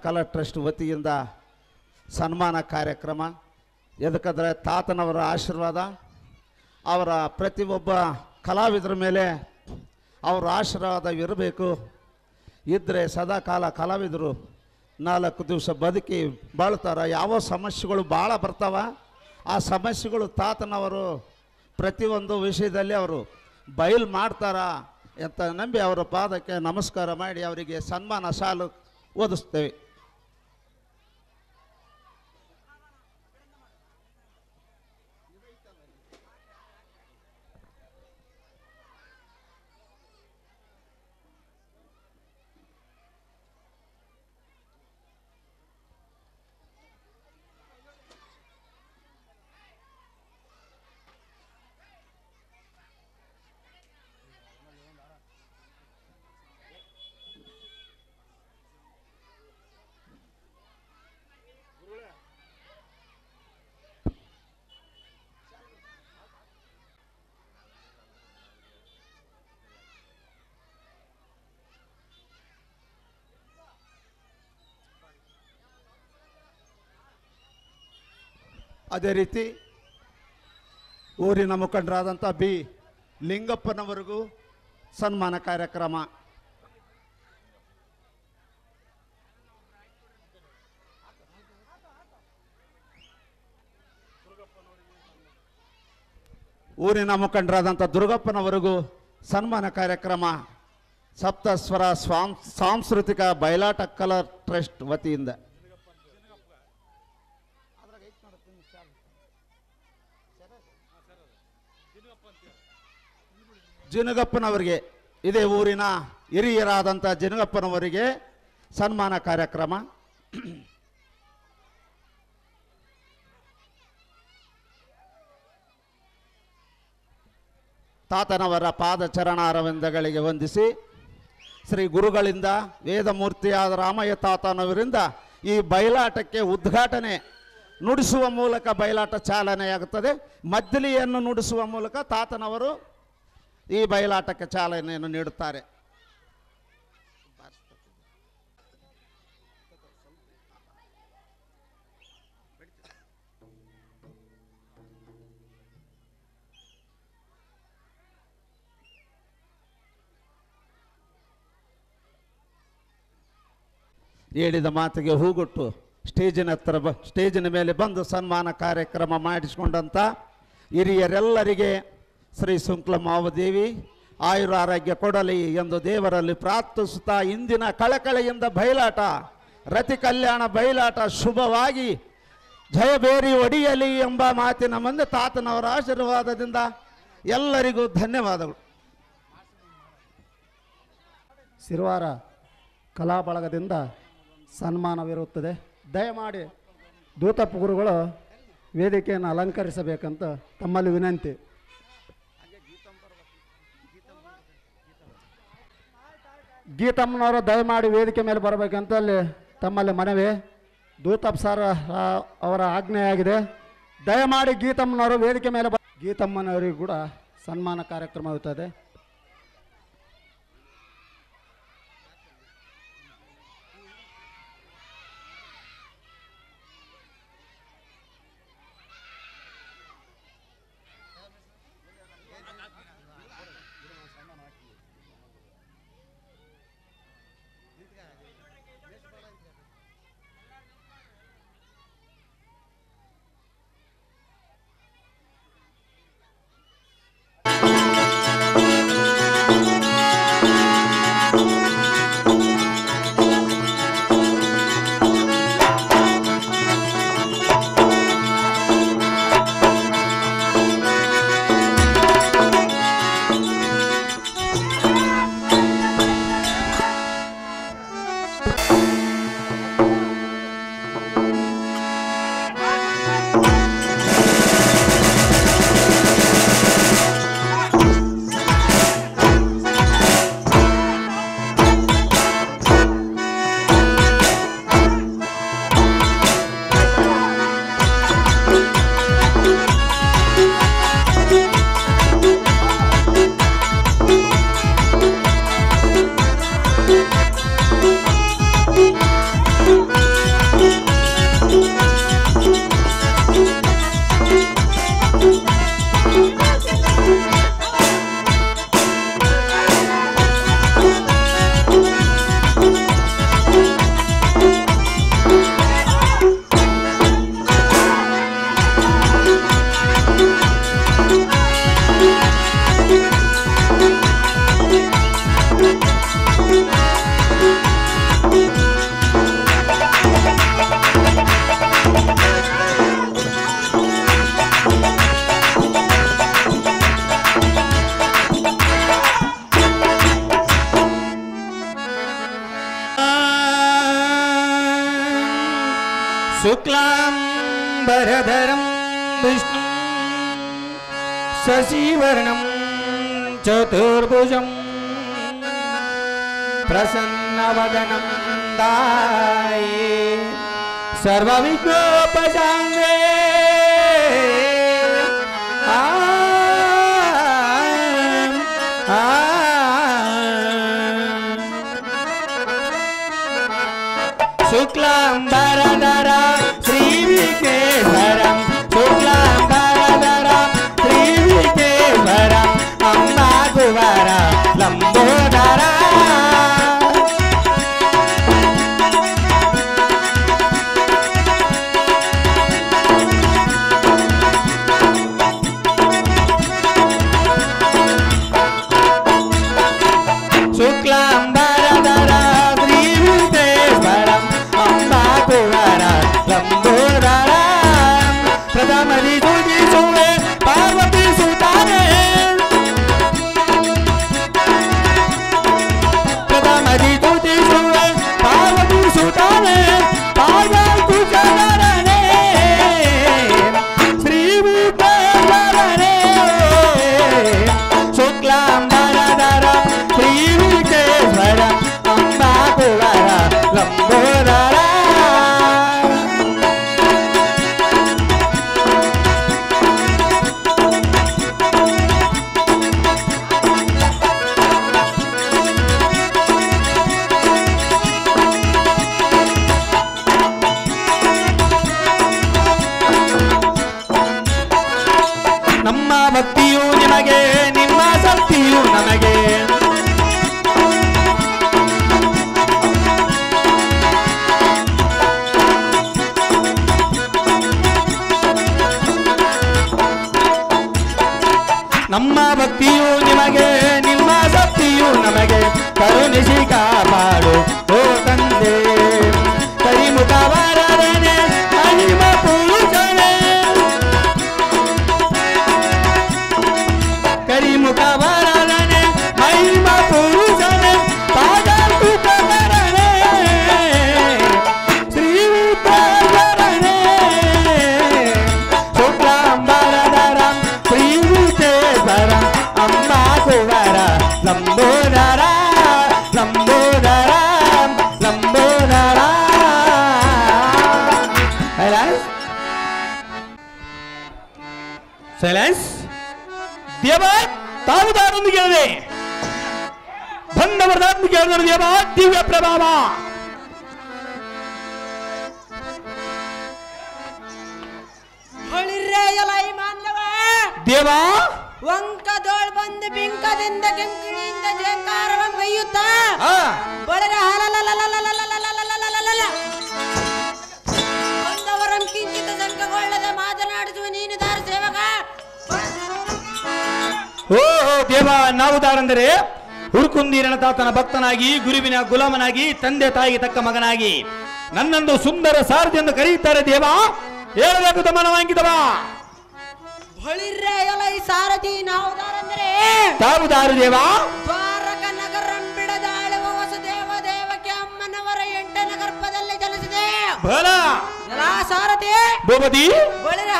ಕಲಾ ಟ್ರಸ್ಟ್ ವತಿಯಿಂದ ಸನ್ಮಾನ ಕಾರ್ಯಕ್ರಮ. ಎದಕ್ಕಂದರೆ ತಾತನವರ ಆಶೀರ್ವಾದ, ಅವರ ಪ್ರತಿಯೊಬ್ಬ ಕಲಾವಿದರ ಮೇಲೆ ಅವರ ಆಶೀರ್ವಾದ ಇರಬೇಕು. ಇದ್ದರೆ ಸದಾಕಾಲ ಕಲಾವಿದರು 4 ದಿವಸ ಬದುಕಿ ಬಾಳ್ತಾರೆ. ಯಾವ ಸಮಸ್ಯೆಗಳು ಭಾಳ ಬರ್ತಾವ, ಆ ಸಮಸ್ಯೆಗಳು ತಾತನವರು ಪ್ರತಿಯೊಂದು ವಿಷಯದಲ್ಲಿ ಅವರು ಬಯಲು ಮಾಡ್ತಾರ ಅಂತ ನಂಬಿ ಅವರ ಪಾದಕ್ಕೆ ನಮಸ್ಕಾರ ಮಾಡಿ ಅವರಿಗೆ ಸನ್ಮಾನ ಸಾಲು ಓದಿಸ್ತೇವೆ. ಅದೇ ರೀತಿ ಊರಿನ ಮುಖಂಡರಾದಂಥ ಬಿ ಲಿಂಗಪ್ಪನವರಿಗೂ ಸನ್ಮಾನ ಕಾರ್ಯಕ್ರಮ. ಊರಿನ ಮುಖಂಡರಾದಂಥ ದುರ್ಗಪ್ಪನವರಿಗೂ ಸನ್ಮಾನ ಕಾರ್ಯಕ್ರಮ ಸಪ್ತಸ್ವರ ಸಾಂಸ್ಕೃತಿಕ ಬಯಲಾಟ ಕಲಾ ಟ್ರಸ್ಟ್ ವತಿಯಿಂದ ಜಿನಗಪ್ಪನವರಿಗೆ ಇದೇ ಊರಿನ ಹಿರಿಯರಾದಂಥ ಜಿನಗಪ್ಪನವರಿಗೆ ಸನ್ಮಾನ ಕಾರ್ಯಕ್ರಮ. ತಾತನವರ ಪಾದಚರಣಾರವಿಂದಗಳಿಗೆ ವಂದಿಸಿ ಶ್ರೀ ಗುರುಗಳಿಂದ ವೇದಮೂರ್ತಿಯಾದ ರಾಮಯ್ಯ ತಾತನವರಿಂದ ಈ ಬಯಲಾಟಕ್ಕೆ ಉದ್ಘಾಟನೆ ನುಡಿಸುವ ಮೂಲಕ ಬಯಲಾಟ ಚಾಲನೆಯಾಗುತ್ತದೆ. ಮದ್ದಲಿಯನ್ನು ನುಡಿಸುವ ಮೂಲಕ ತಾತನವರು ಈ ಬಯಲಾಟಕ್ಕೆ ಚಾಲನೆಯನ್ನು ನೀಡುತ್ತಾರೆ. ಹೇಳಿದ ಮಾತಿಗೆ ಹೂಗುಟ್ಟು ಸ್ಟೇಜಿನ ಮೇಲೆ ಬಂದು ಸನ್ಮಾನ ಕಾರ್ಯಕ್ರಮ ಮಾಡಿಸಿಕೊಂಡಂಥ ಹಿರಿಯರೆಲ್ಲರಿಗೆ ಶ್ರೀ ಸುಂಕ್ಲಮಾವದೇವಿ ಆಯುರಾರೋಗ್ಯ ಕೊಡಲಿ ಎಂದು ದೇವರಲ್ಲಿ ಪ್ರಾರ್ಥಿಸುತ್ತಾ ಇಂದಿನ ಕಳಕಳೆಯಿಂದ ಬಯಲಾಟ ರತಿ ಕಲ್ಯಾಣ ಬಯಲಾಟ ಶುಭವಾಗಿ ಜಯಬೇರಿ ಒಡೆಯಲಿ ಎಂಬ ಮಾತಿನ ಮುಂದೆ ತಾತನವರ ಆಶೀರ್ವಾದದಿಂದ ಎಲ್ಲರಿಗೂ ಧನ್ಯವಾದಗಳು. ಸಿರುವಾರ ಕಲಾ ಬಳಗದಿಂದ ಸನ್ಮಾನವಿರುತ್ತದೆ. ದಯಮಾಡಿ ದೂತಪ್ಪ ಗುರುಗಳು ವೇದಿಕೆಯನ್ನು ಅಲಂಕರಿಸಬೇಕಂತ ತಮ್ಮಲ್ಲಿ ವಿನಂತಿ. ಗೀತಮ್ಮನವರು ದಯಮಾಡಿ ವೇದಿಕೆ ಮೇಲೆ ಬರಬೇಕಂತ ಅಲ್ಲಿ ತಮ್ಮಲ್ಲಿ ಮನವಿ. ದೂತಪ್ಪ ಸರ್ ಅವರ ಆಜ್ಞೆಯಾಗಿದೆ. ದಯಮಾಡಿ ಗೀತಮ್ಮನವರು ವೇದಿಕೆ ಮೇಲೆ ಗೀತಮ್ಮನವರಿಗೂ ಕೂಡ ಸನ್ಮಾನ ಕಾರ್ಯಕ್ರಮ ಇರುತ್ತದೆ. शुक्लांबरधरं विष्णु शशिवर्णं चतुर्भुजं प्रसन्नवदनं ध्याये सर्वविघ्नोपशान्तये शुक्लांबरधरं श्रीविघ्नेश्वरं शुक्लांबरधरं श्रीविघ्नेश्वरं अम्बाकुवर लंबोदरा ನಮ್ಮ ಭಕ್ತಿಯು ನಿಮಗೆ ನಿಮ್ಮ ಭಕ್ತಿಯು ನಮಗೆ ಕರುಣಿಸಿ ಕಾಪಾಡು ಓ ತಂದೆ ಕರಿಮುಖವರನೆ ಮಹಿಮ ಪುರುಷನೇ ಕರಿಮುಖವರನೆ ಮಹಿಮ ಪುರುಷನೇ ಪಾದ ಕೃಪಕರನೆ ಶ್ರೀ ವಿಠಲರನೆ ಶುಕ್ಲಾಂಬರಧರ ಶ್ರೀ ವಿಠೇಶ್ವರ ಅಮ್ಮ ಕುವರ ಲಂಬೋದರ ಲಂಬೋದರ ಲಂಬೋದರ ಸೈಲೆನ್ಸ್ ದೇವ ತಾವುದಾರೊಂದಿಗೆ ಹೇಳಿದೆ ಬಂದವರದಾರೊಂದಿಗೆ ಹೇಳಿದರು ದೇವ ದಿವ್ಯ ಪ್ರಭಾವ ದೇವ ವಂಕದೋಳ್ ಬಂದು ಬಿಂಕದಿಂದ ಕೆಂಕಿಣಿಯಿಂದ ಜೇಂಕಾರವನ್ನು ಗೈಯುತ್ತ ಬಳಗ ಬಂದವರಂ ಕಿಂಚಿತ ಸಂಕಗೊಳ್ಳದೆ ಮಾತನಾಡಿಸುವ ನೀನು ದಾರ ಸೇವಕ ಓ ದೇವ ನಾವು ದಾರಂದರೆ ಹುಡುಕುಂದೀರನ ತಾತನ ಭಕ್ತನಾಗಿ ಗುರುವಿನ ಗುಲಾಮನಾಗಿ ತಂದೆ ತಾಯಿಗೆ ತಕ್ಕ ಮಗನಾಗಿ ನನ್ನನ್ನು ಸುಂದರ ಸಾರಥಿ ಎಂದು ಕರೆಯುತ್ತಾರೆ ದೇವ ಹೇಳಬೇಕು ತಮ್ಮನವಾಗಿದ್ದವ ಬಳಿರ್ರೆ ಎಲೈ ಸಾರಥಿ ನಾವು ದಾರಂದರೆ ತಾವು ದಾರು ದೇವ ದ್ವಾರಕ ನಗರಂ ಬಿಡದಾಳುವ ವಸುದೇವ ದೇವಕಿ ಅಮ್ಮನವರ 8ನೇ ಗರ್ಭದಲ್ಲಿ ಜನಿಸಿದೆ ಬಲ ಎಲ್ಲಾ ಸಾರಥಿ ಭೂಪತಿ ಬಳಿರ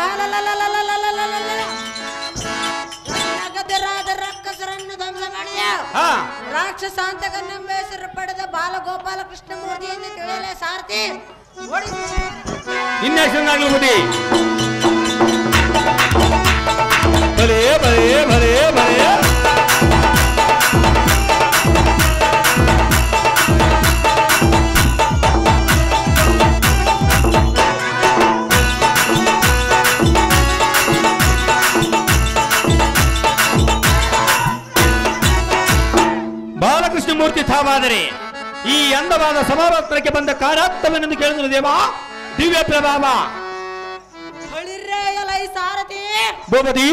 ನಗದರಾದ ರಕ್ಕಸರನ್ನು ಧ್ವಂಸ ಮಾಡಿದ ರಾಕ್ಷಸಾಂತಕನೆಂಬ ಹೆಸರು ಪಡೆದ ಬಾಲಗೋಪಾಲ ಕೃಷ್ಣಮೂರ್ತಿ ಎಂದು ತಿಳಿಯಲೇ ಸಾರಥಿ ನಿನ್ನ ಹೆಸರಿನಾಗಲಿ ಭೂಪತಿ ಭಲೇ ಭಲೇ ಭಲೇ ಭಲೇ ಬಾಲಕೃಷ್ಣ ಮೂರ್ತಿ ತಾವಾದರೆ ಈ ಅಂದವಾದ ಸಮಾವರ್ತನಕ್ಕೆ ಬಂದ ಕಾರಾರ್ಥವೆಂದು ಕೇಳಿದರು ದೇವ ದಿವ್ಯ ಪ್ರಭಾವ ಸಾರಥಿ ಭೂಪತಿ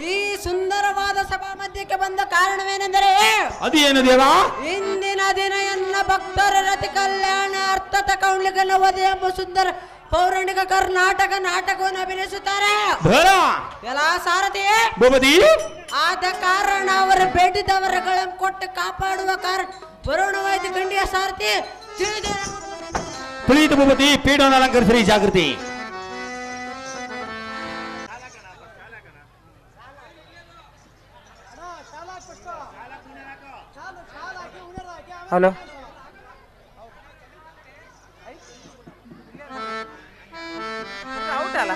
ಈ ಸುಂದರವಾದ ಸಭಾ ಮಧ್ಯಕ್ಕೆ ಬಂದ ಕಾರಣವೇನೆಂದರೆ ಅದೇನು ದೇವ ಇಂದಿನ ದಿನ ಎಲ್ಲ ಭಕ್ತರ ರತಿ ಕಲ್ಯಾಣ ಅರ್ಥತ ಕೌಲಿಕನ ವಧೆ ಎಂಬ ಸುಂದರ ಪೌರಾಣಿಕ ಕರ್ನಾಟಕ ನಾಟಕವನ್ನು ಅಭಿನಯಿಸುತ್ತಾರೆ ಎಲ್ಲ ಸಾರಥಿ ಭೂಪತಿ ಆದ ಕಾರಣ ಅವರ ಬೇಡಿದವರಗಳನ್ನು ಕೊಟ್ಟು ಕಾಪಾಡುವ ಕಾರಣ ವರುಣವಾಯ್ತು ಗಂಡಿಯ ಸಾರಥಿ ತಿಳಿಯಿತು ಭೂಪತಿ ಪೀಠವನ್ನು ಅಲಂಕರಿಸಿರಿ ಜಾಗೃತಿ ಹಲೋ ಔಟ್ ಅಲ್ಲ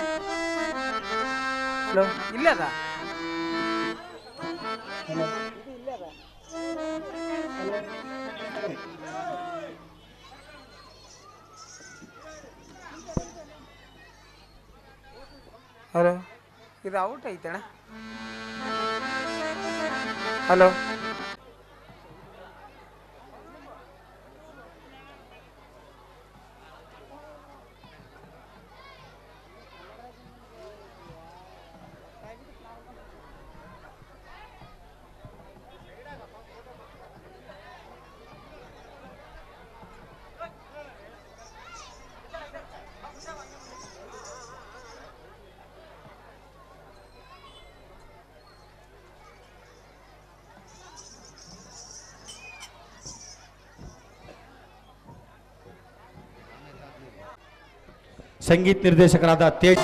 ಹಲೋ ಇಲ್ಲದ ಹಲೋ ಇದು ಔಟ್ ಐತಣ್ಣ ಹಲೋ ಸಂಗೀತ ನಿರ್ದೇಶಕರಾದ ತೇಜ್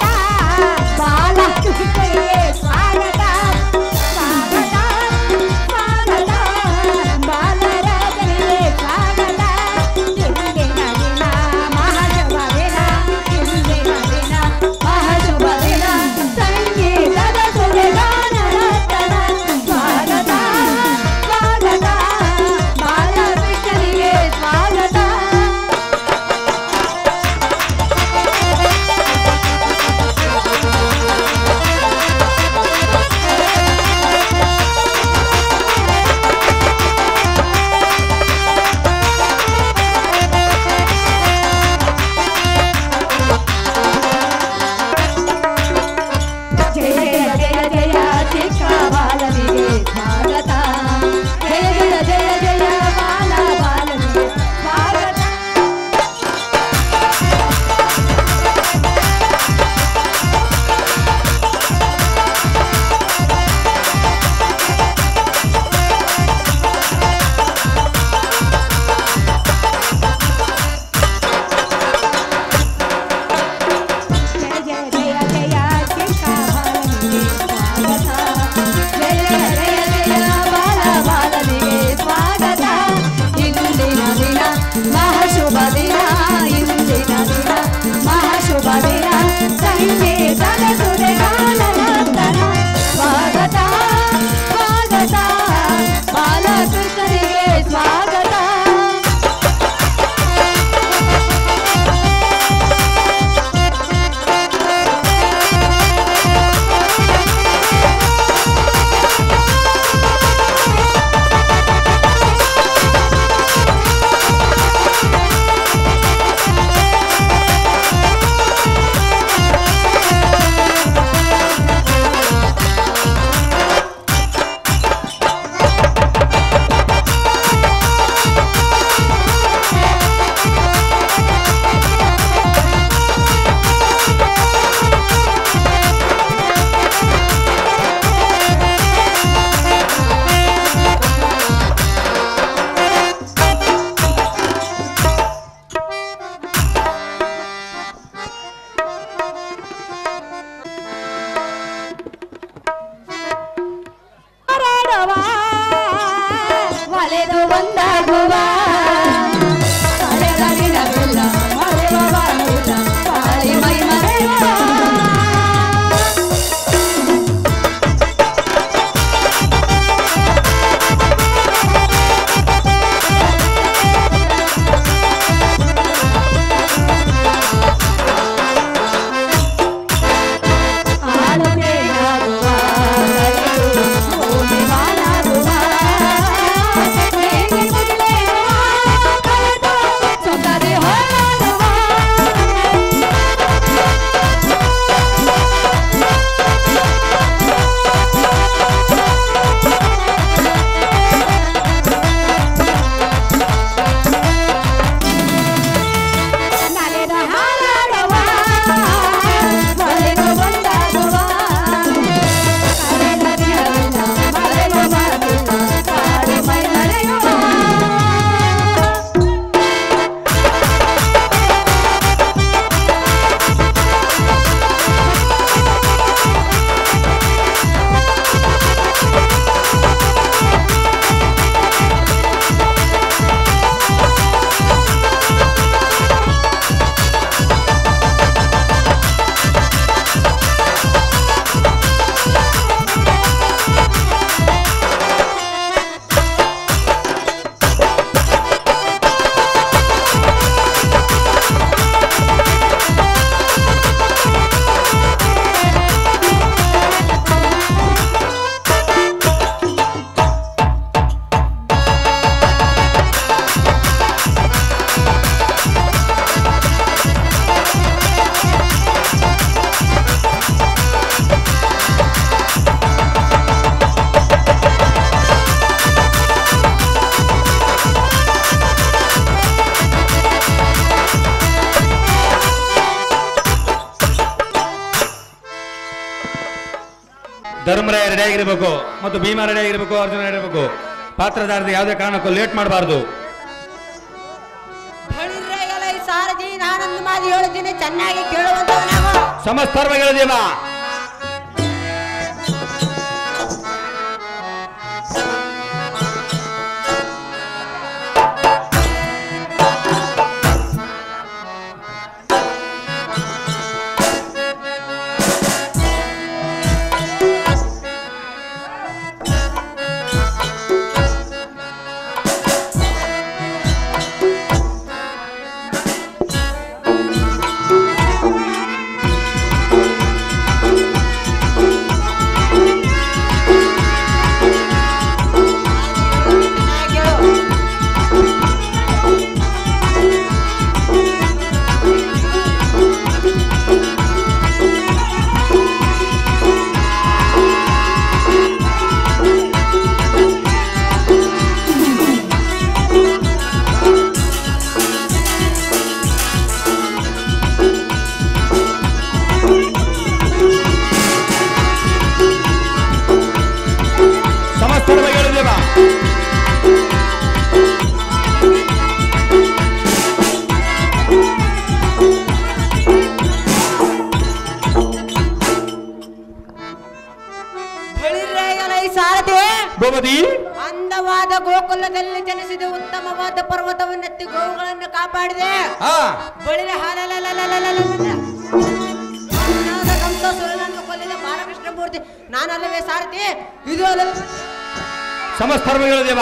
ಧರ್ಮರಾಯ ರೆಡಿ ಆಗಿರ್ಬೇಕು ಮತ್ತು ಭೀಮ ರೆಡಿ ಆಗಿರ್ಬೇಕು, ಅರ್ಜುನ ರೆಡಿ ಇರಬೇಕು. ಪಾತ್ರಧಾರರಿಗೆ ಯಾವುದೇ ಕಾರಣಕ್ಕೂ ಲೇಟ್ ಮಾಡಬಾರ್ದು. ಸಾರಥಿ ನಾನೊಂದು ಮಾತು ಹೇಳ್ತೀನಿ, ಚೆನ್ನಾಗಿ ಕೇಳುವಂತ ಸಮಸ್ತರ್ವಗಳ ದೇವ. ಅಂದವಾದ ಗೋಕುಲದಲ್ಲಿ ಜನಿಸಿದ ಉತ್ತಮವಾದ ಪರ್ವತವನ್ನೆತ್ತಿ ಗೋವುಗಳನ್ನು ಕಾಪಾಡಿದೆ. ಬಳಿರ ಕಂಸಸುರನನ್ನು ಕೊಲ್ಲಿದ ಬಾಲಕೃಷ್ಣ ಮೂರ್ತಿ ನಾನಲ್ಲವೇ ಸಾರಥಿ? ಇದು ಅಲ್ಲ ಸಮಸ್ತರ್ವಗಳ ದೇವ.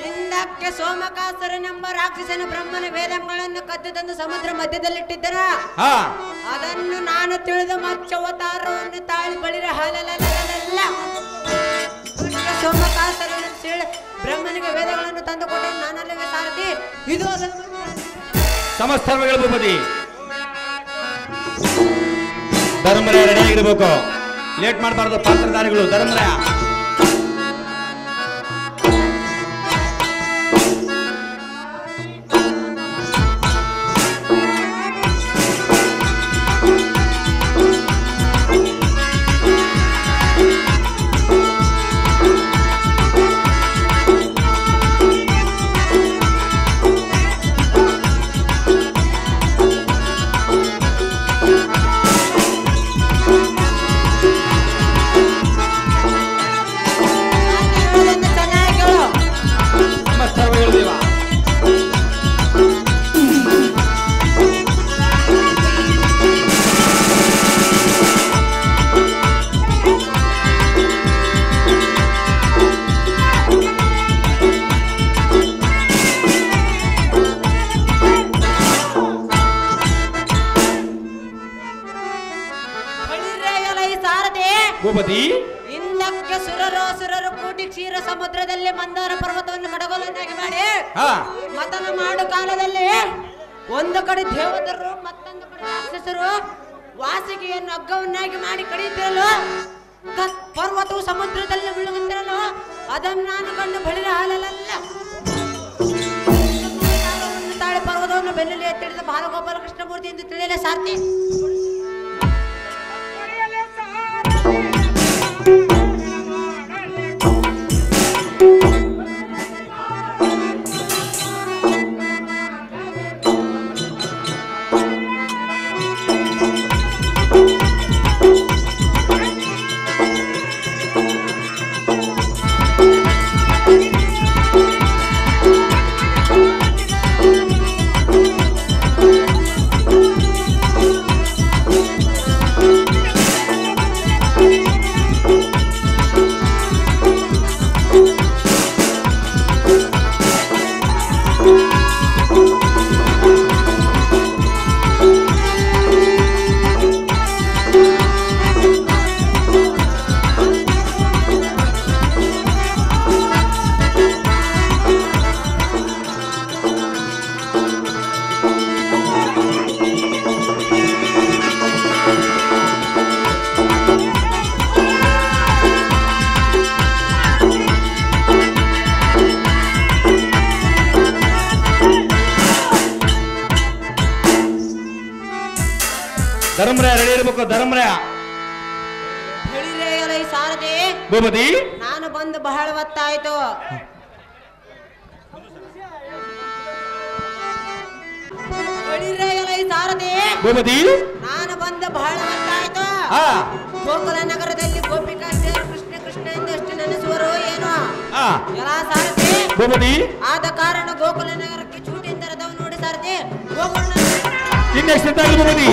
ಹಿಂದಕ್ಕೆ ಸೋಮಕಾಸುರನೆಂಬ ರಾಕ್ಷಸನ ಬ್ರಹ್ಮನ ವೇದಗಳನ್ನು ಕದ್ದು ತಂದು ಸಮುದ್ರ ಮಧ್ಯದಲ್ಲಿಟ್ಟಿದ್ದರ ಅದನ್ನು ನಾನು ತಿಳಿದ ಮತ್ಸ್ಯವತಾರವನ್ನು ತಾಳಿ ಬಳಿರ ಹಾಲಲ್ಲ ಸೋಮಕಾಸುರನ ಬ್ರಹ್ಮನಿಗೆ ವೇದಗಳನ್ನು ತಂದುಕೊಟ್ಟ ನಾನಲ್ಲವೇ ಸಾರಥಿ? ಇದು ಸಮಸ್ತರ್ವಗಳ ಭೂಪತಿ. ಧರ್ಮರಾಯ ರೆಡಿ ಆಗಿರ್ಬೇಕು, ಲೇಟ್ ಮಾಡಬಾರ್ದು. ಪಾತ್ರಧಾರಿಗಳು ಧರ್ಮರಾಯ. ಹಿಂದಕ್ಕೆ ಸುರರು ಕೂಟಿ ಕ್ಷೀರ ಸಮುದ್ರದಲ್ಲಿ ಮಂದಾರ ಪರ್ವತವನ್ನು ಕಡಗೋಲನ್ನಾಗಿ ಮಾಡಿ ಮತನ ಮಾಡು ಕಾಲದಲ್ಲಿ ಒಂದು ಕಡೆ ದೇವತರು ಮತ್ತೊಂದು ಕಡೆ ರಾಕ್ಷಸರು ವಾಸಿಗೆಯನ್ನು ಹಗ್ಗವನ್ನಾಗಿ ಮಾಡಿ ಕಡಿಯುತ್ತಿರಲು ಪರ್ವತವು ಸಮುದ್ರದಲ್ಲಿ ಮುಳುಗುತ್ತಿರಲು ಅದನ್ನು ನಾನು ಕಂಡು ಬಳಿರ ಹಾಲಲ್ಲ ತಾಳೆ ಪರ್ವತವನ್ನು ಬೆನ್ನಲ್ಲಿ ಎತ್ತಿಡಿದ ಬಾಲಗೋಪಾಲ ಕೃಷ್ಣಮೂರ್ತಿ ಎಂದು ತಿಳಿಯಲೇ ಸಾರ್ಥಿ. ಧರ್ಮರಾಯ ರೆಡಿ ಇರ್ಬೇಕು. ಧರ್ಮರಾಯ ಹೇಳಿರೇ ಎಲೈ ಸಾರದೆ ಭೂಪತಿ ನಾನು ಬಂದು ಬಹಳ ಹೊತ್ತಾಯ್ತು. ಹೇಳಿರೇ ಎಲೈ ಸಾರದೆ ಭೂಪತಿ ನಾನು ಬಂದು ಬಹಳ ಹೊತ್ತಾಯ್ತು. ಗೋಕುಲ ನಗರದಲ್ಲಿ ಗೋಪಿಕಾ ಕೃಷ್ಣ ಕೃಷ್ಣ ಎಂದಷ್ಟು ನೆನೆಸುವರು ಏನೋ ಎಲ್ಲ ಸಾರದೆ ಭೂಪತಿ. ಆದ ಕಾರಣ ಗೋಕುಲ ನಗರಕ್ಕೆ ಚೂಟಿಯಿಂದ ರಥವು ನೋಡಿ ಸಾರದೆ ಹೋಗೋಣ. ಇನ್ನೆಷ್ಟು ಭೂಪತಿ.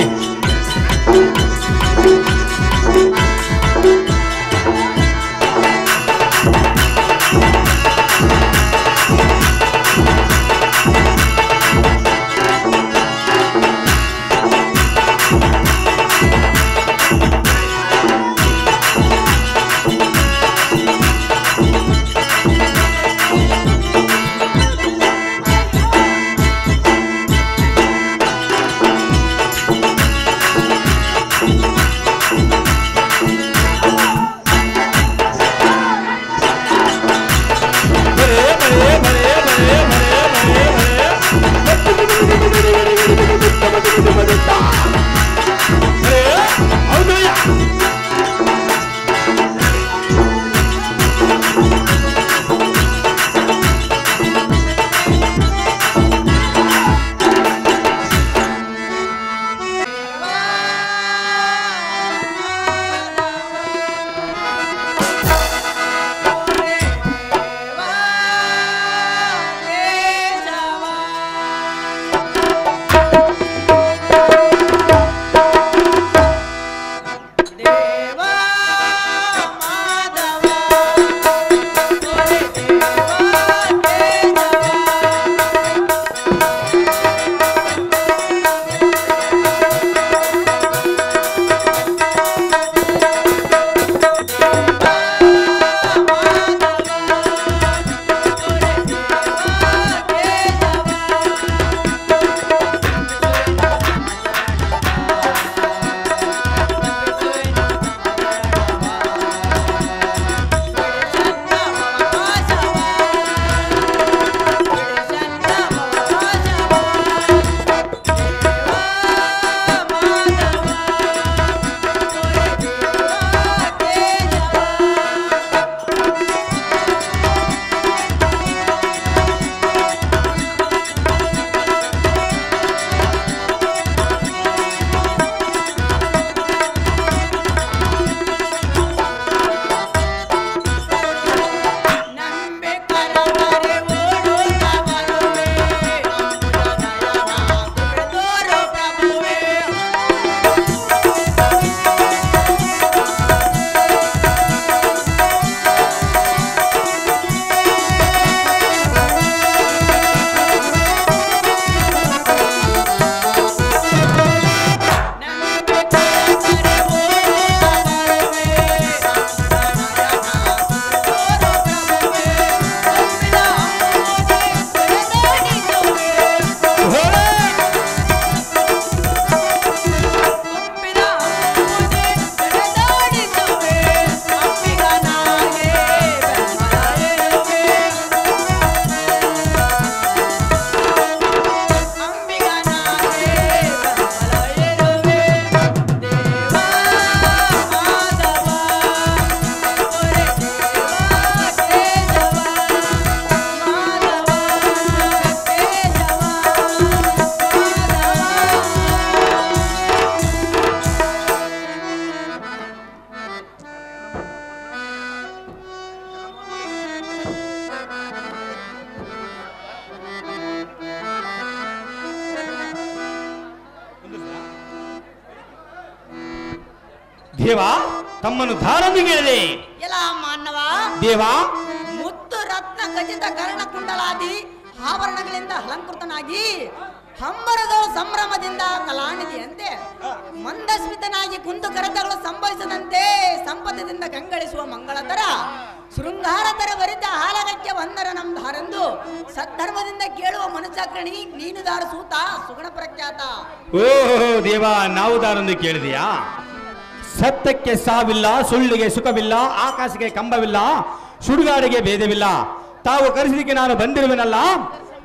ದೇವ ತಮ್ಮನ್ನು ಧಾರೊಂದಿಗೆ ಹೇಳಿದೆ. ಎಲ್ಲ ಮಾನವ ದೇವ ಮುತ್ತು ರತ್ನ ಖಚಿತ ಕರ್ಣಕುಂಡಲಾದಿ ಆಭರಣಗಳಿಂದ ಅಲಂಕೃತನಾಗಿ ಹಂಬರದ ಸಂಭ್ರಮದಿಂದ ಕಲಾನಿಧಿಯಂತೆ ಮಂದಸ್ಮಿತನಾಗಿ ಕುಂದು ಕರೆತಗಳು ಸಂಭವಿಸದಂತೆ ಸಂಪದದಿಂದ ಕಂಗಳಿಸುವ ಮಂಗಳತರ ಶೃಂಗಾರ ತರ ವರಿತ ಹಾಲಗಕ್ಕೆ ವಂದರ ನಮ್ದಾರೆಂದು ಸದ್ಧರ್ಮದಿಂದ ಕೇಳುವ ಮನುಷ್ಯಕರಣಿ ನೀನು ದಾರ ಸೂತ ಸುಗುಣ ಪ್ರಖ್ಯಾತ. ಓಹೋ ದೇವ, ನಾವು ದಾರೊಂದು ಕೇಳಿದೆಯಾ? ಸತ್ಯಕ್ಕೆ ಸಾವಿಲ್ಲ, ಸುಳ್ಳಿಗೆ ಸುಖವಿಲ್ಲ, ಆಕಾಶಕ್ಕೆ ಕಂಬವಿಲ್ಲ, ಸುಡುಗಾಡಿಗೆ ಭೇದವಿಲ್ಲ. ತಾವು ಕರೆಸಿದಕ್ಕೆ ನಾನು ಬಂದಿರುವೆನಲ್ಲ,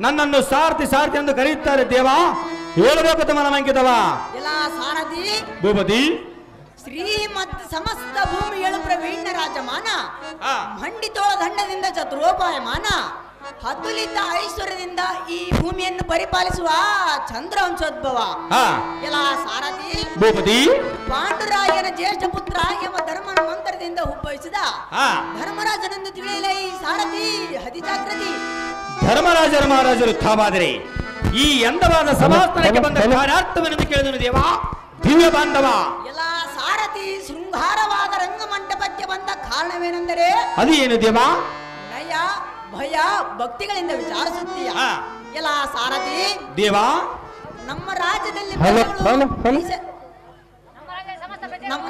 ನನ್ನನ್ನು ಸಾರ್ಥಿ ಸಾರ್ಥಿ ಎಂದು ಕರೆಯುತ್ತಾರೆ ದೇವ. ಹೇಳಬೇಕು ತಮ್ಮ ನಮಂಕಿತವ. ಎಲ್ಲ ಸಾರಥಿ ಭೂಪತಿ ಶ್ರೀಮತ್ ಸಮಸ್ತ ಭೂಮಿಯಳು ಪ್ರವೀಣ ರಾಜಮಾನ ಆ, ಮಂಡಿತೋಳ ದಂಡದಿಂದ ಚತುರೋಪಾಯಮಾನ ಹತ್ತುಲಿದ್ದ ಐಶ್ವರ್ಯದಿಂದ ಈ ಭೂಮಿಯನ್ನು ಪರಿಪಾಲಿಸುವ ಚಂದ್ರವಂಶೋದ್ಭವ ಆ, ಎಲ್ಲ ಸಾರಥಿ ಭೂಪತಿ ಪಾಂಡುರಾಯನ ಜ್ಯೇಷ್ಠ ಪುತ್ರ ಎಂಬ ಧರ್ಮನ ಮಂತ್ರದಿಂದ ಉದ್ಭವಿಸಿದ ಆ, ಧರ್ಮರಾಜನೆಂದು ತಿಳಿಯಲೇ ಈ ಸಾರಥಿ ಅತಿ ಜಾಗೃತಿ ಧರ್ಮರಾಜರ ಮಹಾರಾಜರು ತಾವಾದರೆ ಈ ಎಂದವಾದ ಸಭಾಸ್ಥಾನಕ್ಕೆ ಬಂದ ಕಾರ್ಯಾರ್ಥವೆಂದು ಕೇಳಿದನು ದೇವ. ದಿವ್ಯ ಬಾಂಧವ, ಎಲ್ಲ ಸಾರಥಿ ಶೃಂಗಾರವಾದ ರಂಗಮಂಟಪಕ್ಕೆ ಬಂದ ಕಾರಣವೇನೆಂದರೆ ಅದು ಏನು ದೇವ? ನಯ ಭಯ ಭಕ್ತಿಗಳಿಂದ ವಿಚಾರಿಸುತ್ತೀಯ. ಆ. ಎಲ್ಲ ಸಾರಥಿ ದೇವ ನಮ್ಮ ರಾಜ್ಯದಲ್ಲಿ ಹಲೋ, ಪ್ರಜೆಗಳು ಹಲೋ, ಹಲೋ.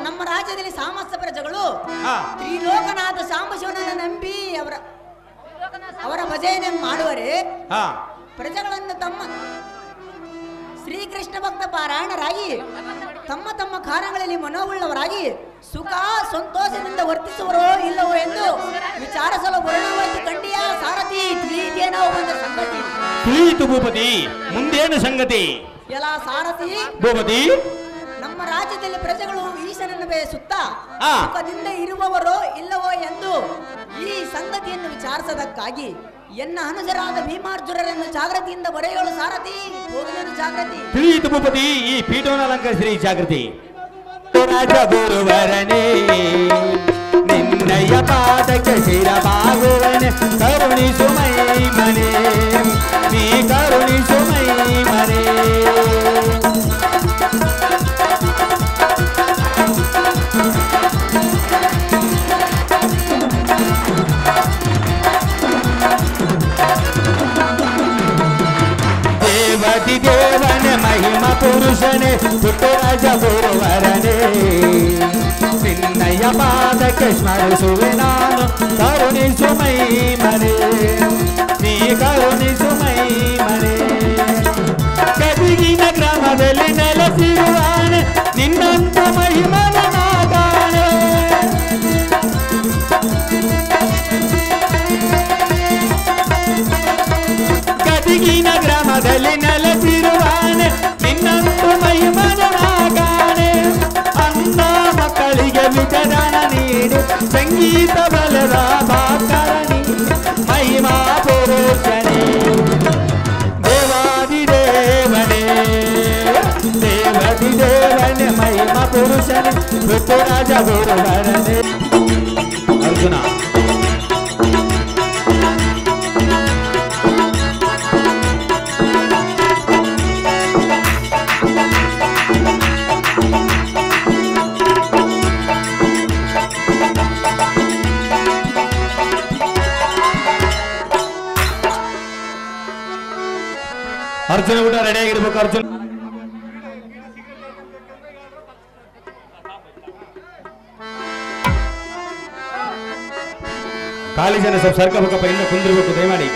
ನಮ್ಮ ರಾಜ್ಯದಲ್ಲಿ ಸಮಸ್ತ ಪ್ರಜೆಗಳು ಆ, ತ್ರಿಲೋಕನಾಥ ಸಾಂಬಶಿವನನ್ನು ನಂಬಿ ಅವರ ಭಜನೆ ಮಾಡುವರೆ ಆ, ಪ್ರಜೆಗಳನ್ನು ತಮ್ಮ ಶ್ರೀಕೃಷ್ಣ ಭಕ್ತ ಪಾರಾಯಣರಾಗಿ ತಮ್ಮ ತಮ್ಮ ಕಾರ್ಯಗಳಲ್ಲಿ ಮನೋವುಳ್ಳವರಾಗಿ ಸುಖ ಸಂತೋಷದಿಂದ ವರ್ತಿಸುವರೋ ಇಲ್ಲವೋ ಎಂದು ವಿಚಾರಿಸಲು ವರ್ಣವತ್ತು ಕಂಡಿಯ ಸಾರಥಿ ತಿಳಿಯಿತೇನೋ ಒಂದು ಸಂಗತಿ. ತಿಳಿಯಿತು ಭೂಪತಿ, ಮುಂದೇನು ಸಂಗತಿ? ಎಲ್ಲ ಸಾರಥಿ ಭೂಪತಿ ನಮ್ಮ ರಾಜ್ಯದಲ್ಲಿ ಪ್ರಜೆಗಳು ಈಶನನ್ನು ಬಯಸುತ್ತಾ ಆ. ಸುಖದಿಂದ ಇರುವವರೋ ಇಲ್ಲವೋ ಎಂದು ಈ ಸಂಗತಿಯನ್ನು ವಿಚಾರಿಸದಕ್ಕಾಗಿ ಎನ್ನ ಅನುಜರಾದ ಭೀಮಾರ್ಜುನರನ್ನು ಜಾಗೃತಿಯಿಂದ ಬರೆಯೋಳು ಸಾರಥಿ ಹೋಗಲೇನು ಜಾಗೃತಿ. ತಿಳಿಯಿತು ಭೂಪತಿ, ಈ ಪೀಠವನ್ನು ಅಲಂಕರಿಸಿರಿ ಜಾಗೃತಿ. ರಾಜ ಗುರುವರನೇ ನಿನ್ನಯ ಪಾದಕ್ಕೆ ಶಿರಬಾಗುವನೆ, ಕರುಣಿಸು ಮೈ ಮನೆ ನೀ ಕರುಣಿಸು ಮೈ ಮನೆ. ದೇವತಿ ದೇವನೇ ಮಹಿಮ ಪುರುಷನೇ ಪುಟ್ಟರಾಜ ಗುರುವರನೇ ನಿನ್ನಯ ಪಾದಕ್ಕೆ ಸ್ಮರಿಸುವೆ ನಾನು, ಕರುಣಿಸು ಮೈ ಮನೆ ನೀ ಕರುಣಿಸು ಮೈ ಮನೆ. ಗದಿಗಿನ ಗ್ರಾಮದಲ್ಲಿ ನೆಲೆಸಿರುವಾನೆ ನಿನ್ನಂತ ಮಹಿಮನ ನಾಗಾನೆ. ಗದಿಗಿನ ಗ್ರಾಮದಲ್ಲಿ ನೆಲೆಸಿರುವಾನೆ ನಿನ್ನಂತ ಮಹಿಮನ ನಾಗಾನೆ. ಅನ್ನ ಮಕ್ಕಳಿಗೆ ವಿಜಯದಾನ ನೀಡಿ ಸಂಗೀತ ಬಲದ ಬಾಕರಣಿ ಮಹಿಮಾ ಪುರುಷನೇ ದೇವಾದಿ ದೇವನೇ ದೇವದಿ ದೇವನೇ ಮಹಿಮಾ ಪುರುಷನೇ ಋತುರಾಜ ಗುರುವರನೇ. ಅರ್ಜುನ ಅರ್ಜುನ ಊಟ ರೆಡಿ ಆಗಿರ್ಬೇಕು. ಅರ್ಜುನ್ ಖಾಲಿ ಜನ ಸ್ವಲ್ಪ ಸರ್ಕಬೇಕಪ್ಪ, ಇನ್ನು ಕುಂದಿರ್ಬೇಕು ದಯಮಾಡಿ.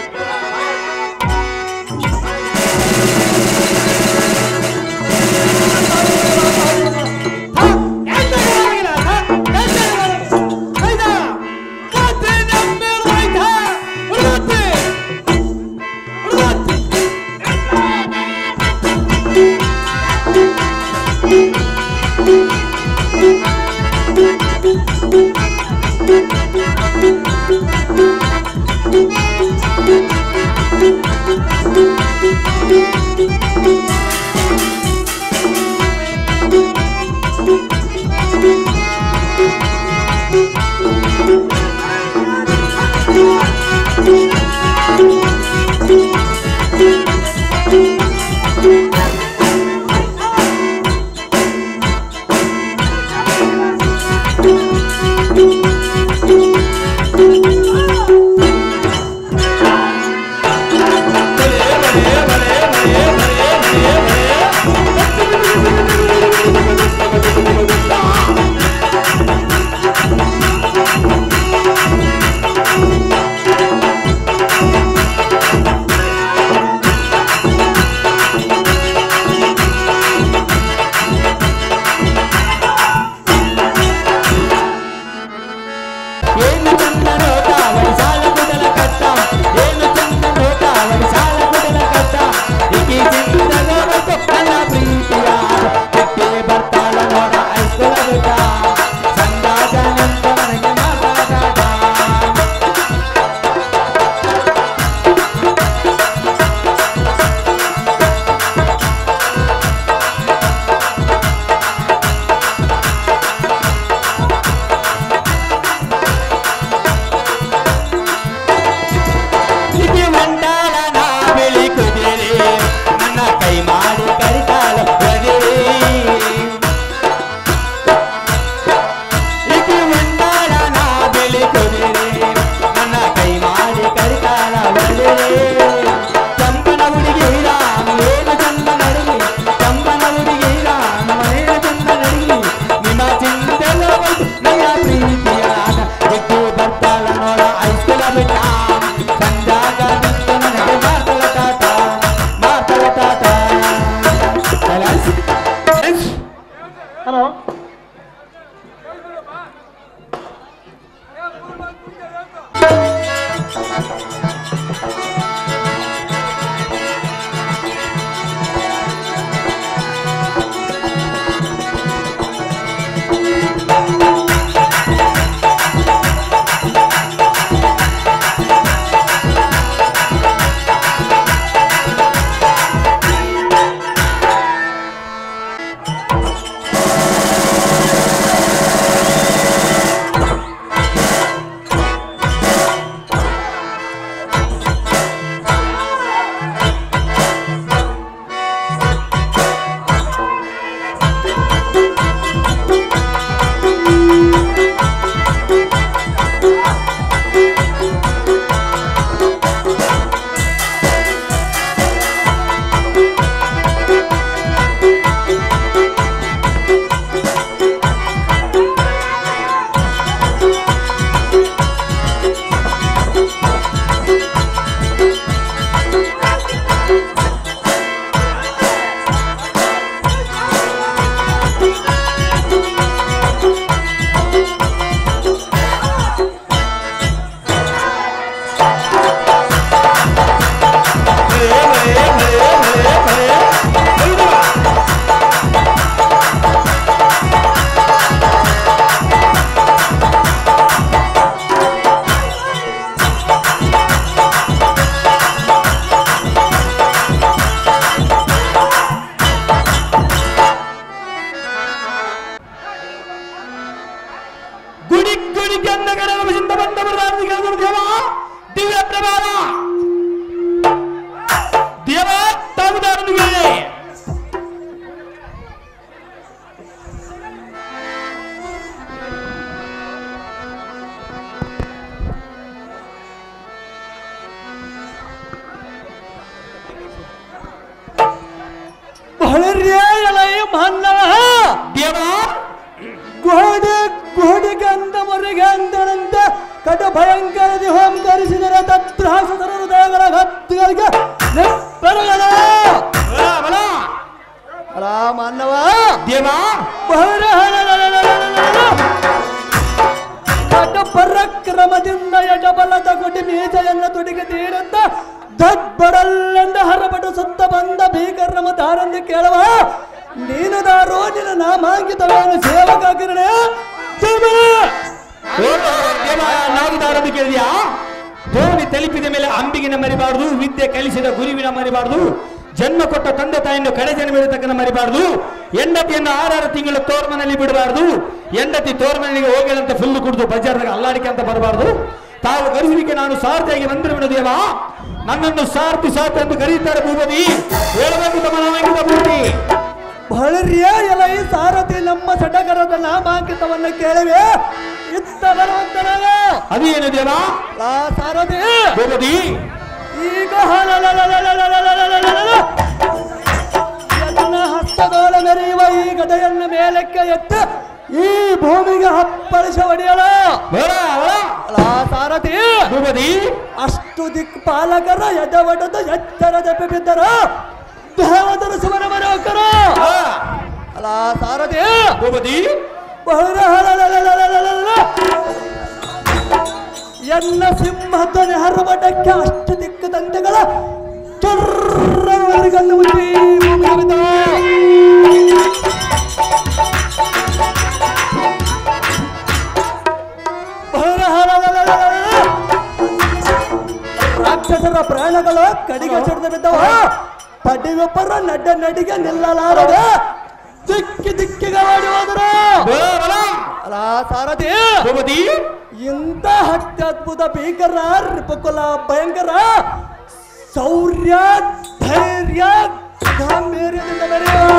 ಬಹಳ ಮಾನವ ದೇವ ಗೋಡೆ ಗಂಧವರಿಗೆ ಅಂದನಂತ ಕಟ ಭಯಂಕರ ಹೋಮಕರಿಸಿದರೆ ತತ್ರಾಸದರ ಹೃದಯಗಳ ಹತ್ತುಗಳಿಗೆ ಮಾನವ ದೇವ ಕಟ ಪರಾಕ್ರಮದಿಂದ ಯಜಬಲದ ಕೊಟ್ಟಿ ಮೀಸೆಯನ್ನು ತೊಡಿಗೆ ತೀರಂತ ದಡ್ಬಡಲ್ಲೆಂದ ಹರಬಡು ಸುತ್ತ ಬಂದ ಭೀಕರಮ ದಾರಂದು ಕೇಳುವ ನೀನು ದಾರೋ ನಿನ್ನ ನಾಮಾಂಕಿತವೇನು ಸೇವಕಾಗಿರಣೆ ನಾವು ದಾರಂದು ಕೇಳಿದ್ಯಾ ಧೋನಿ ತಲುಪಿದ ಮೇಲೆ ಅಂಬಿಗಿನ ಮರಿಬಾರದು ವಿದ್ಯೆ ಕಲಿಸಿದ ಗುರುವಿನ ಮರಿಬಾರದು ಜನ್ಮ ಕೊಟ್ಟ ತಂದೆ ತಾಯಿಯನ್ನು ಕಡೆ ಜನ್ಮಿರತಕ್ಕನ ಮರಿಬಾರದು ಹೆಂಡತಿಯನ್ನು 6 ತಿಂಗಳು ತೋರ್ಮನಲ್ಲಿ ಬಿಡಬಾರದು ಹೆಂಡತಿ ತೋರ್ಮನೆಗೆ ಹೋಗಿದಂತ ಫುಲ್ಲು ಕುಡಿದು ಬಜಾರ್ದಾಗ ಅಲ್ಲಾಡಿಕೆ ಅಂತ ಬರಬಾರದು ತಾವು ಕರುವಿಗೆ ನಾನು ಸಾರಥಿಯಾಗಿ ಬಂದಿರುವುದು ದೇವ ನನ್ನನ್ನು ಸಾರಥಿ ಎಂದು ಕರೀತಾರೆ ಭೂಪತಿ ಹೇಳಬೇಕು ತಮ್ಮ ನಾಮಾಂಕಿತ ಭೂಪತಿ ಬಹಳರಿಯ ಎಲೈ ಸಾರಥಿ ನಮ್ಮ ಸಡಗರದ ನಾಮಾಂಕಿತವನ್ನು ಕೇಳಿವೆ ಇತ್ತ ಬರುವಂತನಾಗ ಅದೇನು ದೇವ ಸಾರಥಿ ಭೂಪತಿ ಈಗ ನನ್ನ ಹಸ್ತದೋಳ ಮೆರೆಯುವ ಈ ಗದೆಯನ್ನು ಮೇಲಕ್ಕೆ ಎತ್ತ ಈ ಭೂಮಿಗೆ ಹಪ್ಪಳಿಸ ಹೊಡೆಯಲ ಸಾರಥಿ ಭೂಪತಿ ಅಷ್ಟು ದಿಕ್ಪಾಲಕರ ಎದವಡದ ಎಚ್ಚರದ ಬಿದ್ದರ ದೇವದರ ಸುವರ ಮನೋಕರ ಅಲ್ಲ ಸಾರಥಿ ಭೂಪತಿ ಎನ್ನ ಸಿಂಹಧ್ವನಿ ಹರಬಟಕ್ಕೆ ಅಷ್ಟು ದಿಕ್ಕು ದಂತೆಗಳ ಚೊರ್ರವರಿಗನ್ನು ಮುಟ್ಟಿ ರಾಕ್ಷಸರ ಪ್ರಾಣಗಳು ಕಡಿಗೆ ಸಿಡಿದು ಬಿದ್ದವ ಪಡಿಗೊಬ್ಬರ ನಡಿಗೆ ನಿಲ್ಲಲಾರದೆ ದಿಕ್ಕಿಗೆ ಓಡಿ ಹೋದರು ಅಲ್ಲ ಸಾರಥಿ ಭೂಪತಿ ಇಂಥ ಅತ್ಯದ್ಭುತ ಭೀಕರ ರಿಪಕುಲ ಭಯಂಕರ ಶೌರ್ಯ ಧೈರ್ಯ ಗಾಂಭೀರ್ಯದಿಂದ ಮೆರೆಯುವ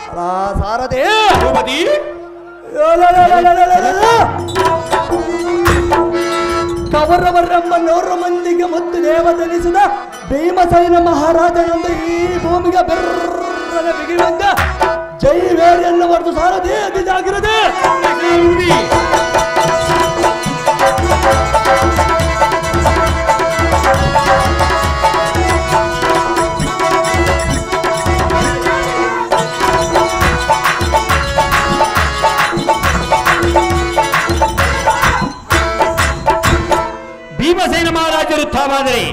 ಅಲ್ಲ ಸಾರಥಿ ಭೂಪತಿ ಕೌರವರೆಂಬ 100 ಮಂದಿಗೆ ಮುತ್ತು ದೇವದನಿಸಿದ ಭೀಮಸೇನ ಮಹಾರಾಜನಂದು ಈ ಭೂಮಿಗೆ ಬೆರ್ರನೆ ಬಿಗಿಯುವಂತ ಜೈವೇರಿಯನ್ನು ಹೊರತು ಸಾರಥಿ ಅತಿ ಜಾಗ್ರತೆ ಭೀಮಸೇನ ಮಹಾರಾಜರು ತಾವಾದರೆ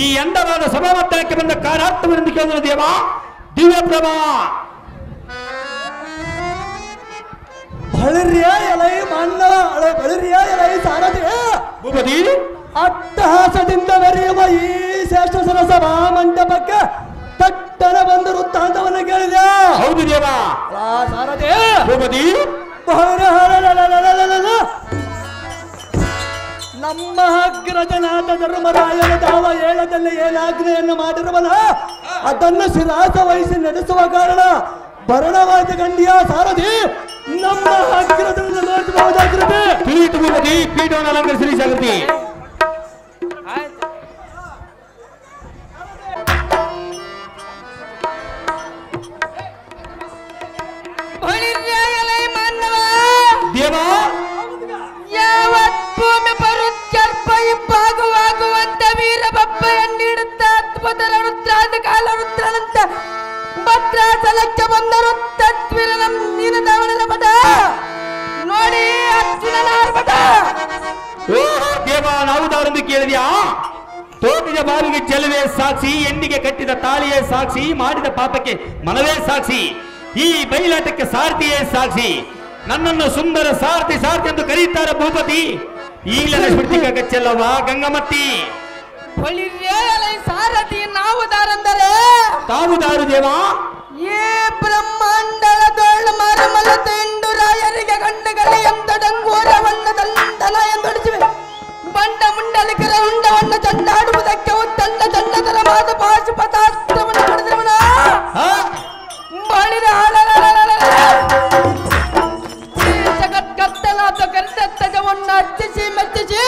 ಈ ಅಂಡವಾದ ಸಭಾಮಟ್ಟಕ್ಕೆ ಬಂದ ಕಾರಾರ್ಥವರೆಂದು ಕೇಳಿದ ದೇವ ದಿವ್ಯ ಪ್ರಭಾ ಬಳಿರಿಯ ಎಲೈ ಮಾನವ ಬಳಿರಿಯ ಎಲೈ ಸಾರಥಿ ಭೂಪತಿ ಅಟ್ಟಹಾಸದಿಂದ ಮೆರೆಯುವ ಈ ಶ್ರೇಷ್ಠ ಸಭಾ ಮಂಟಪಕ್ಕೆ ತಟ್ಟನ ಬಂದು ವೃತ್ತಾಂತವನ್ನು ಕೇಳಿದೆ ಹೌದು ದೇವ ಸಾರಥಿ ಭೂಪತಿ ನಮ್ಮ ಅಗ್ರಜನಾಥ ಧರ್ಮರಾಯನ ತಾವ ಹೇಳದಲ್ಲಿ ಏನಾಜ್ಞೆಯನ್ನು ಮಾಡಿರುವನ ಅದನ್ನು ಶಿರಾಸ ವಹಿಸಿ ನಡೆಸುವ ಕಾರಣ ಭರಣವಾದ ಗಂಡಿಯ ಸಾರಥಿ ನಮ್ಮ ಅಗ್ರಜನ ಜಾಗೃತಿ ತಿಳಿಯಿತು ಭೂಪತಿ ಪೀಠವನ್ನು ಅಲಂಕರಿಸಿ ಜಾಗೃತಿ ದೇವ ಭೂಮಿ ಪರುತ್ಯರ್ಪ ಇಬ್ಬಾಗುವಾಗುವಂತ ವೀರಬಬ್ಬೆಯನ್ನಿಡುತ್ತ ಅದ್ಭುತ ರುದ್ರಾದ ಕಾಲ ರುದ್ರನಂತ ಭದ್ರಾಚಲಕ್ಕೆ ಬಂದರು ತತ್ವಿರನ ನೀನು ದಾವಣದ ಮಠ ನೋಡಿ ಅರ್ಜುನನ ಆರ್ಭಟ ದೇವ ನಾವು ದಾರಂದು ಕೇಳಿದ್ಯಾ ತೋಟಿದ ಬಾವಿಗೆ ಚೆಲುವೆ ಸಾಕ್ಷಿ ಎಂಡಿಗೆ ಕಟ್ಟಿದ ತಾಳಿಯೇ ಸಾಕ್ಷಿ ಮಾಡಿದ ಪಾಪಕ್ಕೆ ಮನವೇ ಸಾಕ್ಷಿ ಈ ಬಯಲಾಟಕ್ಕೆ ಸಾರಥಿಯೇ ಸಾಕ್ಷಿ ನನ್ನನ್ನು ಸುಂದರ ಸಾರಥಿ ಎಂದು ಕರೀತಾರೆ ಭೂಪತಿ ಈಗಲೇ ಸ್ಮೃತಿಕ ಗಚ್ಚಲ್ಲವ ಗಂಗಮತ್ತಿ ಸಾರಥಿ ನಾವು ದಾರಂದರೆ ತಾವು ದಾರು ದೇವ ಏ ಬ್ರಹ್ಮಾಂಡಳ ದೊಳ್ಳು ಮರಮಲ ತೆಂಡು ರಾಯರಿಗೆ ಗಂಡಗಳಿ ಎಂದ ಡಂಗೋರವನ್ನ ದಂಡನ ಎಂದೊಡಿಸಿವೆ ಬಂಡ ಮುಂಡಲಿಕರ ಉಂಡವನ್ನು ಚಂಡಾಡುವುದಕ್ಕೆ ಉತ್ತಂಡ ಚಂಡದರ ಮಾದ ಪಾಶುಪತಾಸ್ತ್ರವನ್ನು ಪಡೆದವನ ಬಾಳಿದ ಜಗತ್ಕತ್ತಲಾದ ಕರ್ತಜ್ಜವನ್ನು ಅರ್ಚಿಸಿ ಮೆಚ್ಚಿಸಿ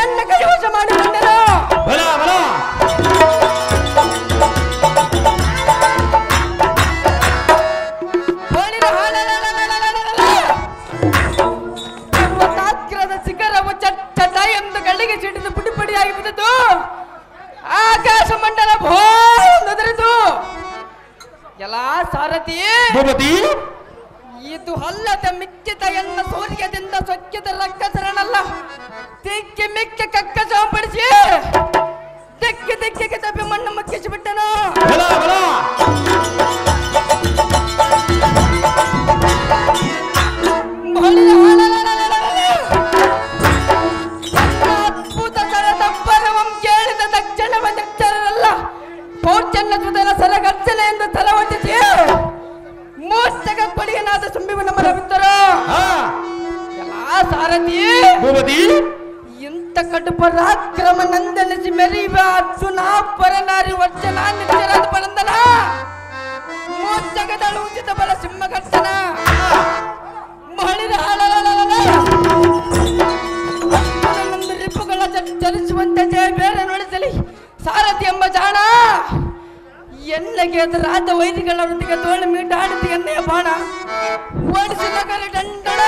ಎನ್ನ ಕೈವಶ ಮಾಡಿಕೊಂಡರು ಎಲ್ಲ ಸಾರಥಿ ಭೂಪತಿ ಇದು ಅಲ್ಲದ ಮಿಕ್ಕಿದ ಎನ್ನ ಸೂರ್ಯದಿಂದ ಸೊಕ್ಕಿದ ರಕ್ಕಸರನಲ್ಲ ತಿಕ್ಕಿ ಮಿಕ್ಕಿ ಕಕ್ಕ ಚಾಂಪಡಿಸಿ ದಿಕ್ಕಿ ದಿಕ್ಕಿಗೆ ತಪ್ಪಿ ಮಣ್ಣು ಮಕ್ಕಿಸಿ ಬಿಟ್ಟನು. ಅದ್ಭುತ ಸರದಬ್ಬರವಂ ಕೇಳಿದ ತಕ್ಷಣವ ದಕ್ಷರಲ್ಲ ಪೌರ್ಚನ್ನ ಸುಧನ ಸರಗರ್ಜನೆ ಎಂದು ತಲವಟ್ಟಿಸಿ ಮೋಸ್ತಕ ಕೊಡಿಯನಾದ ಸುಂಬಿವನ ಮರ ಬಿತ್ತರು. ಎಲ್ಲ ಸಾರಥಿ ಭೂಪತಿ ಇಂಥ ಕಡು ಪರಾಕ್ರಮ ನಂದನಿಸಿ ಮೆರೆಯುವ ಅರ್ಜುನ ಪರನಾರಿ ವರ್ಷನ ನಿತ್ಯರಾದ ಪರಂದನ ಮೋಸ್ತಕದಳು ಉಚಿತ ಬಲ ಸಿಂಹಗರ್ಜನ ಮಳಿದ ನಂದು ರಿಪ್ಪುಗಳ ಚಲಿಸುವಂತೆ ಜಯ ಬೇರೆ ನೋಡಿಸಲಿ ಸಾರಥಿ ಎಂಬ ಜಾಣ ಎನ್ನಗೆ ರಾಜ ವೈರಿಗಳೊಂದಿಗೆ ತೋಳು ಮೀಟಾಡುತ್ತಿ ಎನ್ನೆಯ ಬಾಣ ಓಡಿಸಿದ ಕರೆ ದಂಡಣ.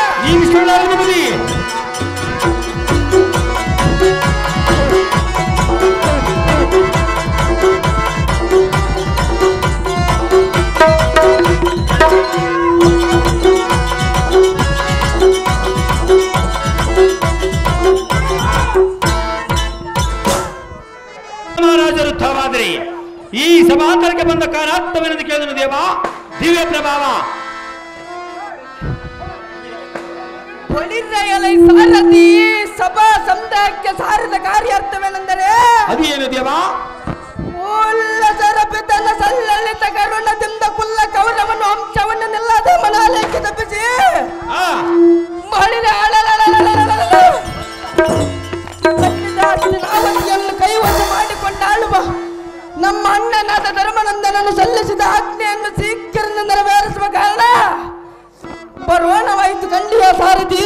ಮಹಾರಾಜರು ಥವಾದ್ರಿ ಈ ಸಭಾಂತರಕ್ಕೆ ಬಂದ ಕಾರಾರ್ಥವೆಂದು ಕೇಳಿದನು ದೇವ. ದಿವ್ಯ ಪ್ರಭಾವ ಹೊಳಿರಯಲೈ ಸಾರಥಿ ಸಭಾ ಸಮುದಾಯಕ್ಕೆ ಸಾರಿದ ಕಾರ್ಯಾರ್ಥವೇನೆಂದರೆ ಅದೇನು ದೇವ? ಉಲ್ಲಸರಪಿತನ ಸಲ್ಲಳಿತ ಕರುಣದಿಂದ ಕುಲ್ಲ ಕೌರವನು ಅಂಶವನ್ನು ನಿಲ್ಲದೆ ಮನಾಲಯಕ್ಕೆ ತಪ್ಪಿಸಿ ಮಳಿದ ನಾವತಿಯನ್ನು ಕೈವಶ ಮಾಡಿಕೊಂಡಾಳುವ ನಮ್ಮ ಅಣ್ಣನಾದ ಧರ್ಮನಂದನನ್ನು ಸಲ್ಲಿಸಿದ ಆಜ್ಞೆಯನ್ನು ಶೀಘ್ರ ನೆರವೇರಿಸುವ ಕಾರಣ ಬರೋಣವಾಯಿತು ಕಂಡಿಯ ಸಾರಥಿ.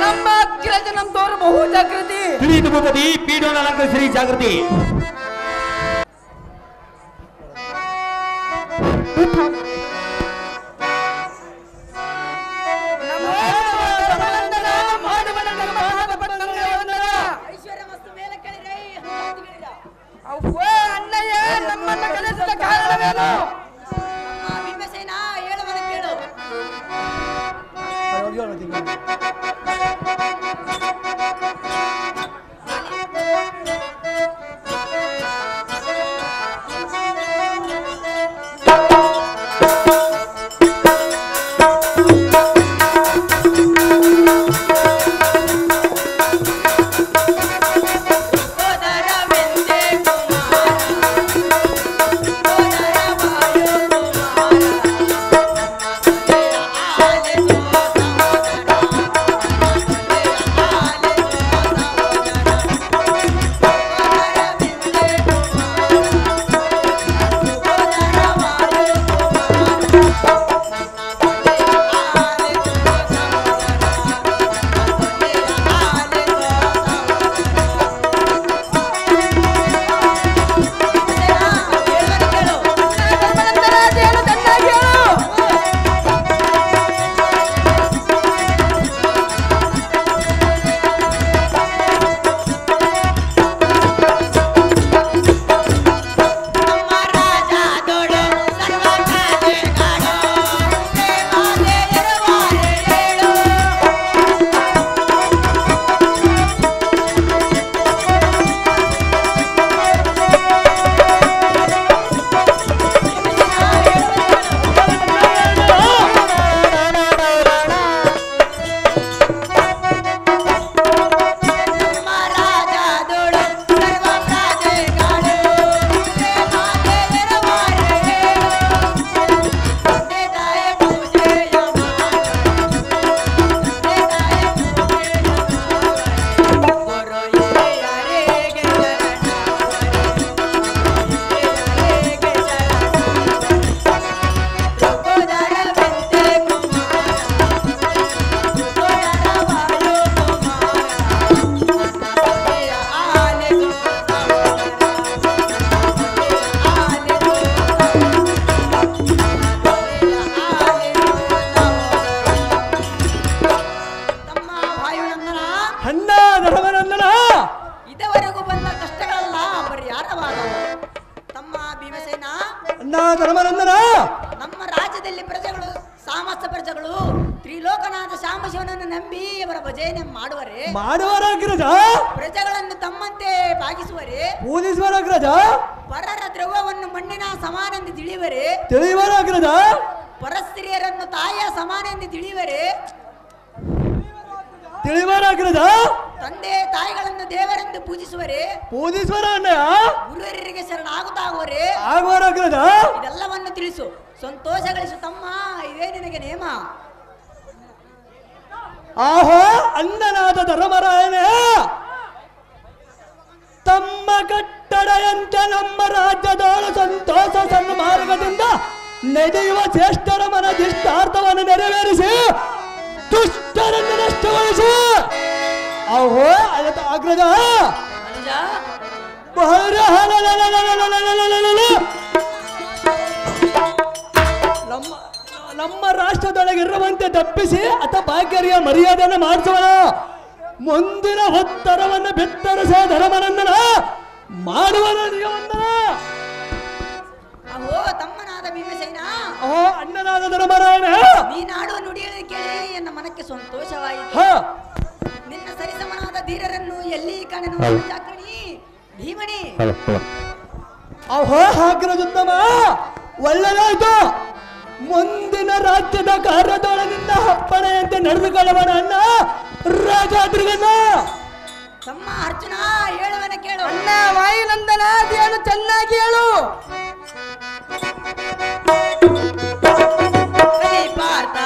ನಮ್ಮ ಅಗ್ರಜ ನಮ್ಮ ತೋರು ಬಹು ಜಾಗೃತಿ ತಿಳಿದು ಭೂಪತಿ ಪೀಠವನ್ನು ಅಲಂಕರಿಸಿರಿ ಜಾಗೃತಿ. ಅಣ್ಣಯ್ಯ ನಮ್ಮನ್ನ ಕಲಿಸಿದ ಕಾರಣವೇನು? ಭೀಮಸೇನ ಹೇಳುವನು ಕೇಳು. ನಮ್ಮ ರಾಜ್ಯದಲ್ಲಿ ಪ್ರಜೆಗಳು ಸಾಮಸ್ತ ಪ್ರಜೆಗಳು ತ್ರಿಲೋಕನಾಥ ಶಾಮಶಿವನನ್ನು ನಂಬಿ ಅವರ ಭಜನೆ ಮಾಡುವರಗ್ರಜ ಪ್ರಜೆಗಳನ್ನು ತಮ್ಮಂತೆ ಭಾಗಿಸುವರೆ ಪೂಜಿಸುವರಗ್ರಜ ಪರರ ದ್ರವ್ಯವನ್ನು ಮಣ್ಣಿನ ಸಮಾನೆಂದು ತಿಳಿಯುವರಗ್ರಜ ಪರಸ್ತ್ರೀಯರನ್ನು ತಾಯಿಯ ಸಮಾನೆಂದು ತಿಳಿಯುವರಗ್ರಜ ತಂದೆ ತಾಯಿಗಳನ್ನು ದೇವರೆಂದು ಪೂಜಿಸುವರೆ ಗುರುವರಿಗೆ ಶರಣಾಗುತ್ತಾಗುವರೆ ಆಗುವರಗ್ರಜ ಇದೆಲ್ಲವನ್ನು ತಿಳಿಸು ಸಂತೋಷಗಳಿಸು ತಮ್ಮ ಇದೇ ನಿನಗೆ ನೇಮ ಆಹೋ ಅನ್ನನಾದ ಧರ್ಮರಾಯನೇ ತಮ್ಮ ಕಟ್ಟಡೆಯಂತೆ ನಮ್ಮ ರಾಜ್ಯದೋಳು ಸಂತೋಷ ಸನ್ಮಾರ್ಗದಿಂದ ನಡೆಯುವ ಶ್ರೇಷ್ಠರ ಮನದಿಷ್ಟಾರ್ಥವನ್ನು ನೆರವೇರಿಸಿ ದುಷ್ಟರನ್ನು ನಷ್ಟಗೊಳಿಸಿ ಆಹೋ ಅದ ಅಗ್ರಜ ನಮ್ಮ ರಾಷ್ಟ್ರದೊಳಗಿರುವಂತೆ ತಪ್ಪಿಸಿ ಅಥ ಭಾಗ್ಯರಿಯ ಮರ್ಯಾದೆಯನ್ನು ಮಾಡಿಸೋಣ ಮುಂದಿನ ಹೊತ್ತರವನ್ನು ಬೆತ್ತರಿಸ ಧರ್ಮನಂದನ ಮಾಡುವನ ಅಹೋ ತಮ್ಮನಾದ ಭೀಮಸೇನ ಅಹೋ ಅಣ್ಣನಾದ ಧರ್ಮರಾಯಣ ನೀನಾಡುವ ನುಡಿಯನ್ನು ಕೇಳಿ ಎನ್ನ ಮನಕ್ಕೆ ಸಂತೋಷವಾಯಿತು ನಿನ್ನ ಸರಿಸಮನಾದ ಧೀರರನ್ನು ಎಲ್ಲಿ ಕಾಣನು ಜಾಕಣಿ ಭೀಮಣಿ ಅಹೋ ಹಾಗ್ರಜುತ್ತಮ ಒಳ್ಳೆದಾಯ್ತು ಮುಂದಿನ ರಾಜ್ಯದ ಕಾರ್ಯದೊಳಗಿಂದ ಅಪ್ಪಣೆಯಂತೆ ನಡೆದುಕೊಳ್ಳೋಣ ಅಣ್ಣ ರಾಜಾದ್ರಿಗನ್ನ ತಮ್ಮ ಅರ್ಜುನ ಹೇಳುವನ ಕೇಳು ಅಣ್ಣ ವಾಯುನಂದನ ಅದೇನು ಚೆನ್ನಾಗಿ ಹೇಳು ಪಾರ್ಥ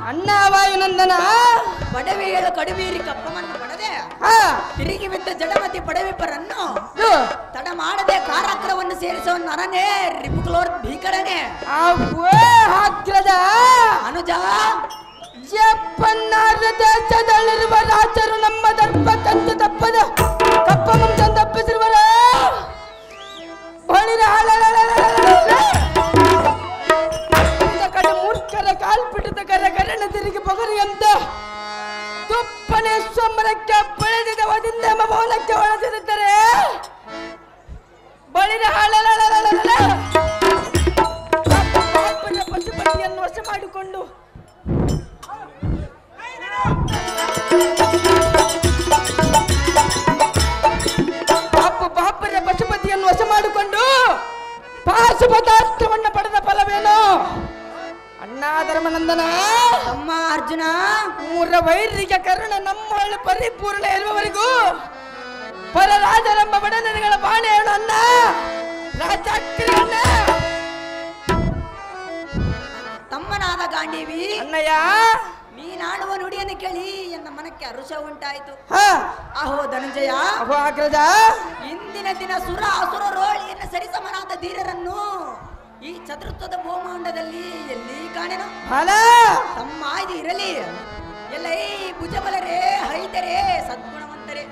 ಅಣ್ಣ ವಾಯುನಂದನ ಬಡವೆಯಳು ಕಡುಮೀರಿ ಕಪ್ಪಮನ್ನು ಪಡೆದೆ ತಿರುಗಿ ಬಿದ್ದ ಜಡಮತಿ ಪಡವಿಪ್ಪರನ್ನು ತಡ ಮಾಡದೆ ಕಾರಾಗ್ರಹವನ್ನು ಸೇರಿಸುವ ನರನೇ ರಿಪುಕ್ಲೋರ್ ಭೀಕರನೇ ಹಾಕ್ರದ ಅನುಜ ಜಪ್ಪನ್ನಾರ ದೇಶದಲ್ಲಿರುವ ರಾಜರು ನಮ್ಮ ದರ್ಪ ಕಂತು ತಪ್ಪದ ಕಪ್ಪಮಂತ ತಪ್ಪಿಸಿರುವರ ಬಳಿರ ಕಡೆ ಮೂರ್ಖರ ಕಾಲ್ಪಿಟದ ಕರಣ ತಿರುಗಿ ಬಗರಿಯಂತ ತುಪ್ಪನೆ ಸ್ವಮರಕ್ಕೆ ಬೆಳೆದಿದ ವದಿಂದ ಮೌನಕ್ಕೆ ಒಳದಿರುತ್ತಾರೆ ಬಳಿರ ಪಶುಪತಿಯನ್ನು ವಶ ಮಾಡಿಕೊಂಡು ಬಾಪರ ಪಶುಪತಿಯನ್ನು ವಶ ಮಾಡಿಕೊಂಡು ಪಾಶುಪತಾಸ್ತ್ರವನ್ನು ಪಡೆದ ಫಲವೇನು ಅಣ್ಣ ಧರ್ಮನಂದನ ತಮ್ಮ ಅರ್ಜುನ ಮೂರ ವೈರಿಗೆ ಕರುಣ ನಮ್ಮ ಪರಿಪೂರ್ಣ ಇರುವವರೆಗೂ ಪರರಾಜರೆಂಬ ಬಡನೆಗಳ ಬಾಣೆ ಹೇಳು ಅಣ್ಣ ರಾಜಾಕ್ರಿ ಅಣ್ಣ ತಮ್ಮನಾದ ಗಾಂಡೀವಿ ಅಣ್ಣಯ್ಯ ನೀ ನೀನು ಆಡುವ ನುಡಿಯನ್ನು ಕೇಳಿ ಎನ್ನ ಮನಕ್ಕೆ ಹರುಷ ಉಂಟಾಯಿತು. ಹಾ ಅಹೋ ಧನಂಜಯ, ಅಹೋ ಅಗ್ರಜ, ಇಂದಿನ ದಿನ ಸುರ ಅಸುರ ರೋಳಿಯನ್ನು ಸರಿಸಮನಾದ ಧೀರರನ್ನು ಈ ಚತುರ್ಥದ ಭೂಮಾಂಡದಲ್ಲಿ ಎಲ್ಲಿ ಕಾಣೆನು? ಫಲ ತಮ್ಮ ಆಯ್ದು ಇರಲಿ. ಎಲ್ಲೈ ಭುಜಬಲರೇ, ಹೈತರೇ, ಸದ್ಗುಣವಂತರೇ,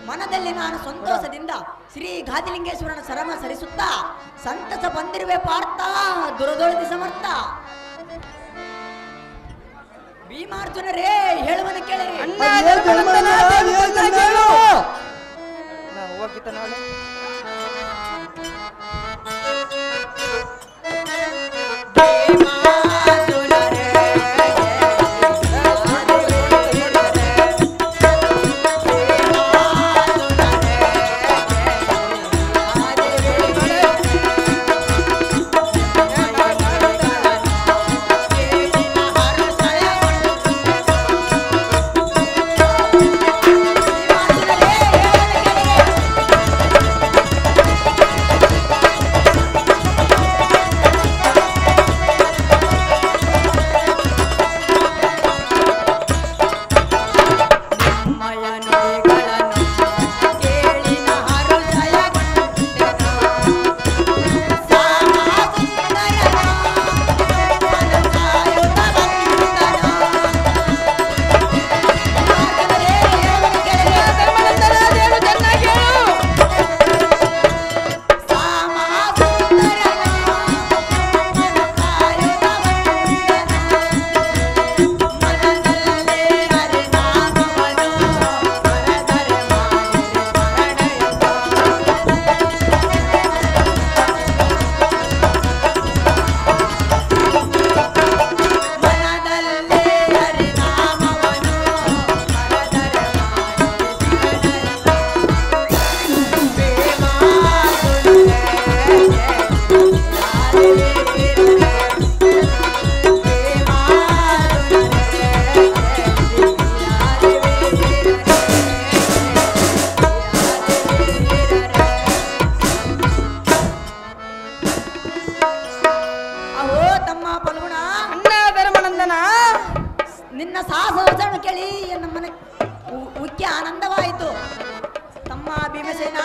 ಮನದಲ್ಲಿ ನಾನು ಸಂತೋಷದಿಂದ ಶ್ರೀ ಗಾದಿಲಿಂಗೇಶ್ವರನ ಸರಮ ಸರಿಸುತ್ತಾ ಸಂತಸ ಬಂದಿರುವೆ ಪಾರ್ಥ ದುರದೊಳದಿ ಸಮರ್ಥ. ಭೀಮಾರ್ಜುನರೇ, ಹೇಳುವನು ಕೇಳಿರಿ. ಅಣ್ಣ ಧರ್ಮನಂದನ ದೇವರನ್ನ ಕೇಳು. ಹೋಗಿತ್ತ ನಾಳೆ ನಿನ್ನ ಸಾಹಸವನ್ನು ಕೇಳಿ ನಮ್ಮ ಮುಖ್ಯ ಆನಂದವಾಯಿತು. ತಮ್ಮ ಭೀಮಸೇನ,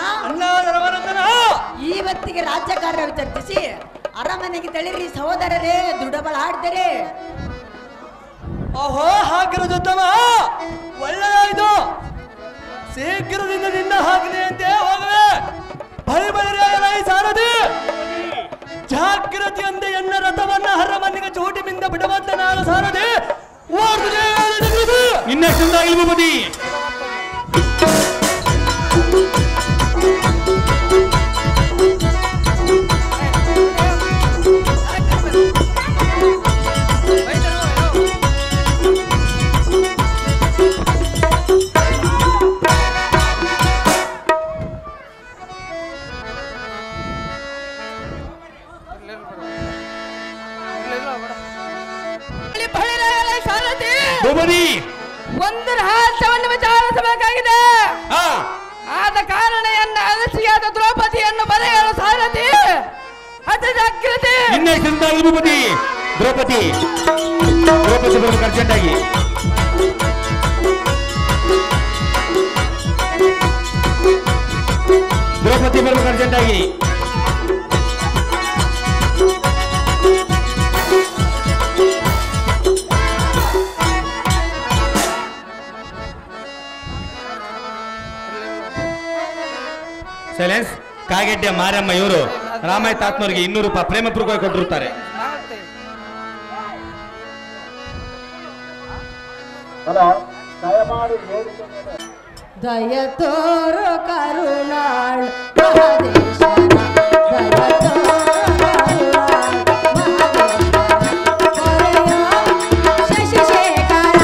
ಇವತ್ತಿಗೆ ರಾಜ್ಯ ಕಾರ್ಯ ಚರ್ಚಿಸಿ ಅರಮನೆಗೆ ತೆಳಿರಿ ಸಹೋದರರೇ, ದುಡಬಳ ಆಡ್ತಾರೆ. ಓಹೋ, ಹಾಕಿರೋ ಜೊತ್ತಮ ಒಳ್ಳೆದಾಯ್ತು. ಶೀಘ್ರದಿಂದ ನಿನ್ನ ಹಾಕಿದೆ ಅಂತೆ ಹೋಗುವೆ. ಭಯ ಸಾರದಿ ಜಾಗೃತಿಯಂತೆ ಎನ್ನ ರಥವನ್ನ ಅರಮನೆಗೆ ಚೋಟಿನಿಂದ ಬಿಡುವಂತೆ ನಾನು ಸಾರದೆ ಇನ್ನೆಷ್ಟಾಗಿ ಭೂಪತಿ. ಒಂದು ರಹಸ್ಯವನ್ನು ವಿಚಾರಿಸಬೇಕಾಗಿದೆ. ಆದ ಕಾರಣ ಎನ್ನ ಅಲಸಿಯಾದ ದ್ರೌಪದಿಯನ್ನು ಬರೆಯಲು ಸಾರಥಿ ಅತಿ ಜಾಗೃತಿ. ಭೂಪತಿ ದ್ರೌಪದಿ ಬರಬೇಕು ಅರ್ಜೆಂಟಾಗಿ. ದ್ರೌಪದಿ ಬರಬೇಕು ಅರ್ಜೆಂಟಾಗಿ. ಸೈಲೆನ್ಸ್. ಕಾಗೆಡ್ಡೆ ಮಾರಮ್ಮ ಇವರು ರಾಮಾಯ ತಾತ್ನವರಿಗೆ 200 ರೂಪಾಯಿ ಪ್ರೇಮ ಪೂರ್ವಕ ಕೊಟ್ಟಿರುತ್ತಾರೆ. ದಯ ತೋರು ಕರುಣಾಳ್ ಮಹದೇಶ್ವರ, ದಯ ತೋರು ಕರುಣಾಳ್ ಮಹದೇಶ್ವರ, ಶಶಿಶೇಖರ,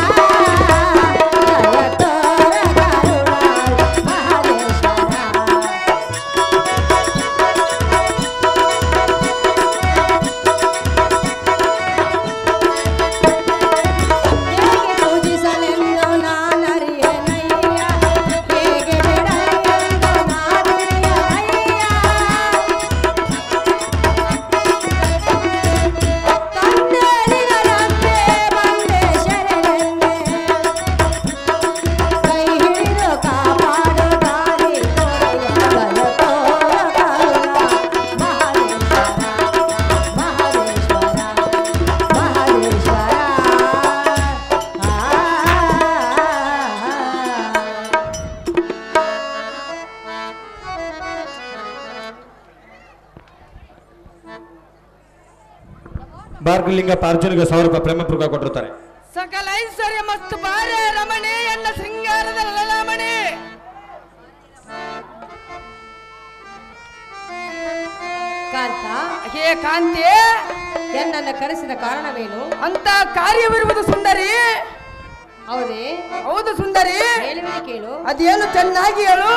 ದಯ ತೋರು ಕರುಣಾಳ್ ಮಹದೇಶ್ವರ. ಹೇಗೆ ಪೂಜಿಸಲೆಂದು ನಾನರಿಯನಯ್ಯ, ಹೇಗೆ ಬಿಡಲೆಂದು ನಾನರಿಯನಯ್ಯ. ಮಾರ್ಗಲಿಂಗಪ್ಪ ಅರ್ಜುನಿಗೆ 1000 ರೂಪಾಯಿ ಪ್ರೇಮ ಪುರಕ ಕೊಟ್ಟಿರ್ತಾರೆ. ಸಕಲ ಐಶ್ವರ್ಯ ಮಸ್ತು ಬಾರೆ ರಮಣಿ ಎನ್ನ ಶೃಂಗಾರದ ಲಲಾಮಣಿ. ಕಾಂತ, ಹೇ ಕಾಂತಿ, ಎನ್ನನ್ನು ಕರೆಸಿದ ಕಾರಣವೇನು? ಅಂತ ಕಾರ್ಯವಿರುವುದು ಸುಂದರಿ. ಹೌದೇ? ಹೌದು ಸುಂದರಿ. ಹೇಳುವಿದೆ ಕೇಳು. ಅದೇನು ಚೆನ್ನಾಗಿ ಹೇಳು.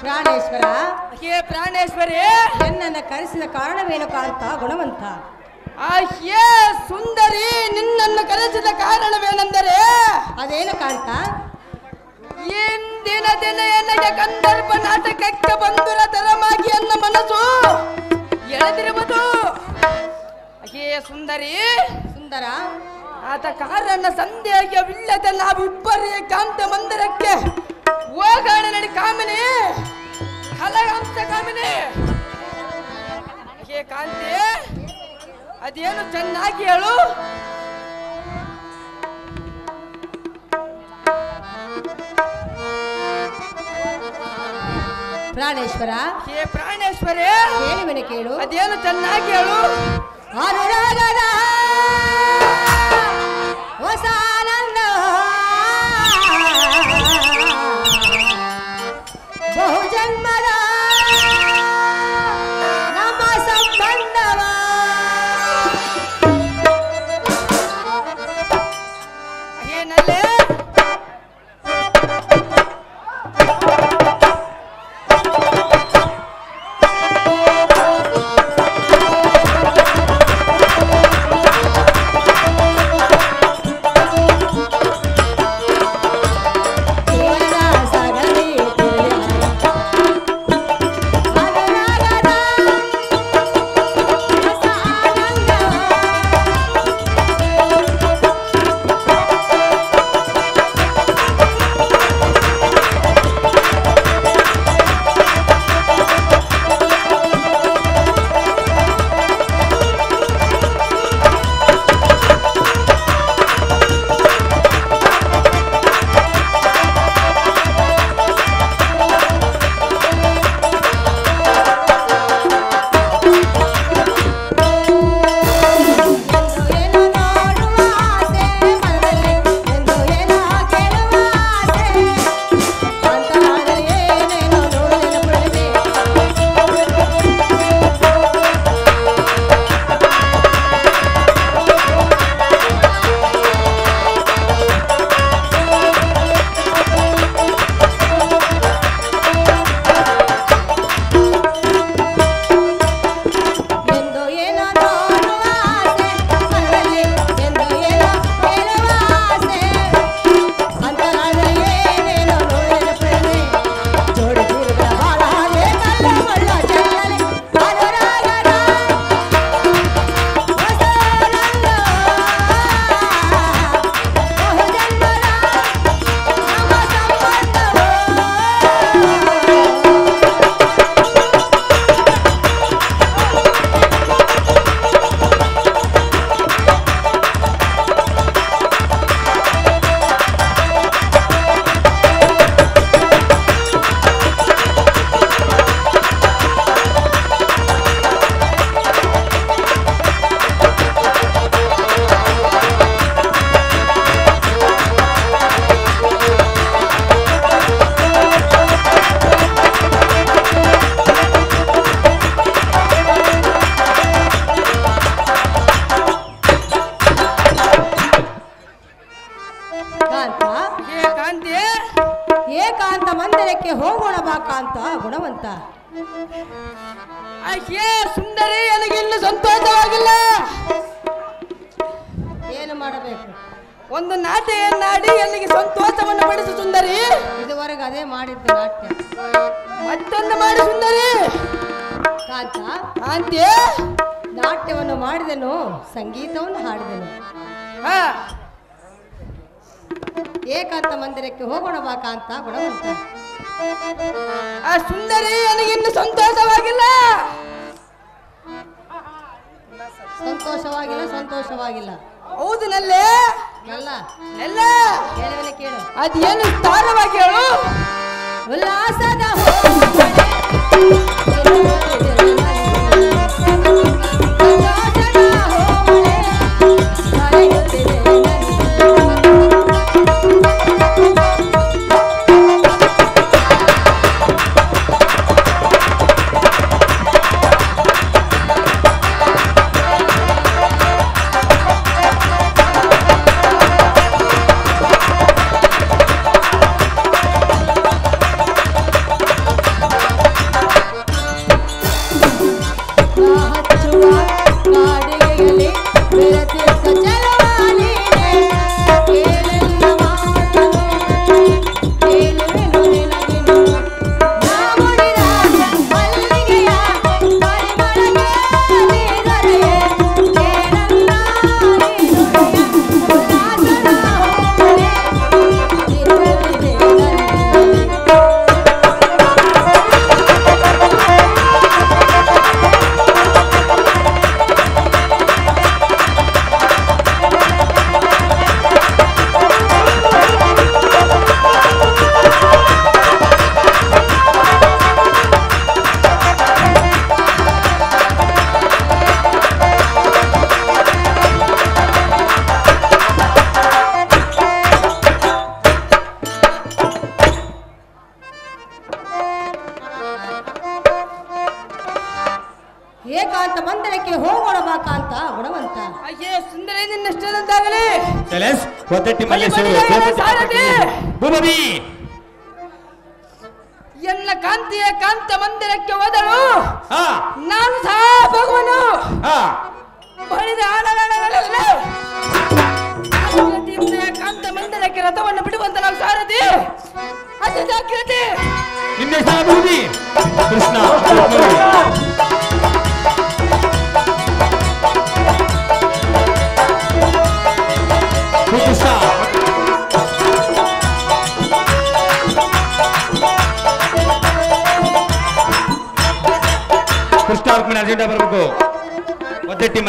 ಪ್ರಾಣೇಶ್ವರ, ಹೇ ಪ್ರಾಣೇಶ್ವರಿ, ಎನ್ನನ್ನು ಕರೆಸಿದ ಕಾರಣವೇನು ಕಾಂತ ಗುಣವಂತ? ಹೇ ಸುಂದರಿ, ನಿನ್ನನ್ನು ಕರೆಸಿದ ಕಾರಣವೇನೆಂದರೆ ಅದೇನು ಕಾಂತ? ಇಂದಿನ ದಿನ ನನಗೆ ಕಂದರ್ಪ ನಾಟಕಕ್ಕೆ ಬಂದುರ ತರಮಾಗಿ ನನ್ನ ಮನಸ್ಸು ಎಳೆದಿರುವುದು. ಹೇ ಸುಂದರಿ, ಸುಂದರ, ಆತ ಕಾರಣ ಸಂದೇಹವಿಲ್ಲದೆ ನಾವಿಬ್ಬರೇ ಕಾಂತ ಮಂದಿರಕ್ಕೆ ಹೋಗೋಣ ನಡಿ ಕಾಮಿನಿ, ಕಲಗಾಂಶ ಕಾಮಿನಿ. ಹೇ ಕಾಂತಿ, ಅದೇನು ಚೆನ್ನಾಗಿ ಹೇಳು. ಪ್ರಾಣೇಶ್ವರ, ಹೇ ಪ್ರಾಣೇಶ್ವರಿ, ಹೇಳುವೆನು ಕೇಳು. ಅದೇನು ಚೆನ್ನಾಗಿ ಹೇಳು. ಅನುರಾಗದ ಹೊಸ ಆನಂದ ಬಹುಜನ್ಮದ ನಮ್ಮ ಸಂಬಂಧವ ಏನಲ್ಲೇ ಕಾಂತ ಗುಣವಂತ. ಅಯ್ಯೇ ಸುಂದರಿ, ನನಗೆ ಇನ್ನು ಸಂತೋಷವಾಗಿಲ್ಲ. ಏನು ಮಾಡಬೇಕು? ಒಂದು ನಾಟ್ಯವನ್ನಾಡಿ ಎಲ್ಲಿಗೆ ಸಂತೋಷವನ್ನು ಪಡಿಸು ಸುಂದರಿ. ಇದುವರೆಗೆ ಅದೇ ಮಾಡಿದ್ದು ನಾಟ್ಯ. ಮತ್ತೊಂದು ಮಾಡಿ ಸುಂದರಿ. ಕಾಂತ, ಕಾಂತಿ, ನಾಟ್ಯವನ್ನು ಮಾಡಿದೆನು, ಸಂಗೀತವನ್ನು ಹಾಡಿದೆನು. ಹಾ, ಏಕಾಂತ ಮಂದಿರಕ್ಕೆ ಹೋಗೋಣ ಬಾ ಕಾಂತ ಗುಣವಂತ. ಆ ಸುಂದರಿ, ನನಗಿನ್ನು ಸಂತೋಷವಾಗಿಲ್ಲ. ಸಂತೋಷವಾಗಿಲ್ಲ, ಸಂತೋಷವಾಗಿಲ್ಲ. ಹೌದು ನಲ್ಲೇ ಅಲ್ಲ ನೆಲ್ಲ. ಕೇಳುವನೆ ಕೇಳು. ಅದೇನು ತಾರವಾಗಿ ಹೇಳು. ಉಲ್ಲಾಸದ ಏಕಾಂತ ಮಂದಿರಕ್ಕೆ ಹೋಗೋಣ ಬಾ ಕಾಂತ ಗುಣವಂತ. ಅಯ್ಯೇ ಸುಂದರಿ, ನಿನ್ನಷ್ಟೇನಂತಾಗಲಿ. ಸೈಲೆನ್ಸ್. ಒತ್ತಟ್ಟಿ ಮಲ್ಲೇಶ್ವರು ಭೂಮಿ ಎನ್ನ ಕಾಂತಿಯ ಕಾಂತ ಮಂದಿರಕ್ಕೆ ಹೋದಳು. ಹಾ ನಾನು ಸಹ ಹೋಗುವನು. ಹಾ ಬಳಿದ ಕಾಂತ ಮಂದಿರಕ್ಕೆ ರಥವನ್ನು ಬಿಡುವಂತ ನಾವು ಸಾರಥಿ. ಅದು ಜಾಗ್ರತೆ. ನಿನ್ನೆ ಸಹ ಭೂಮಿ ಕೃಷ್ಣ ಕೃಷ್ಣ ಅರ್ಜೆಂಟ್ ಬರಬೇಕು. ಒತ್ತಟ್ಟಿ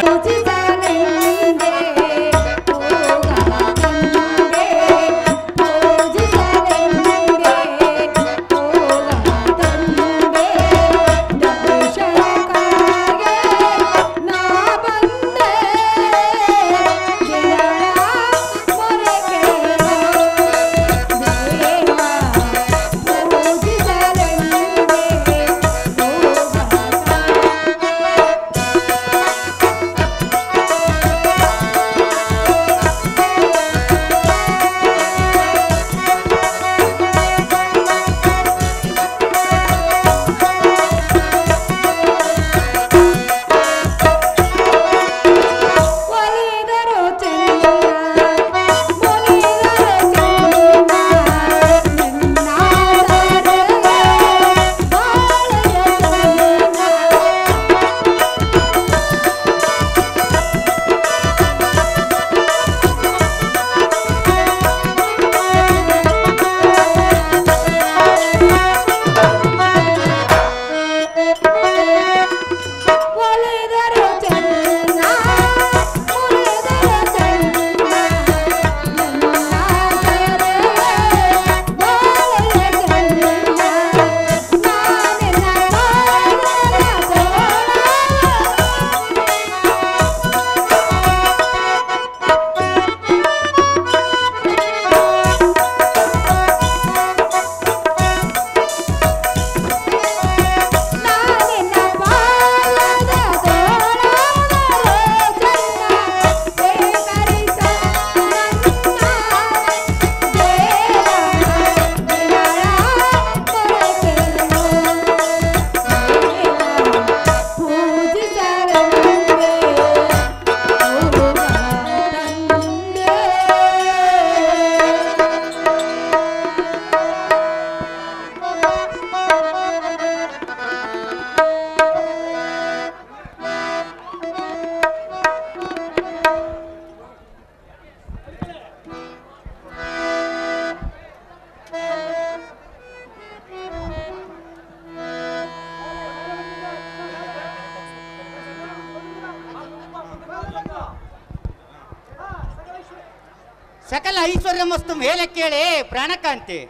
ಸಕಲ ಐಶ್ವರ್ಯ ಮಸ್ತು ಮೇಲೆ ಕೇಳಿ ಪ್ರಾಣಕಾಂತಿ.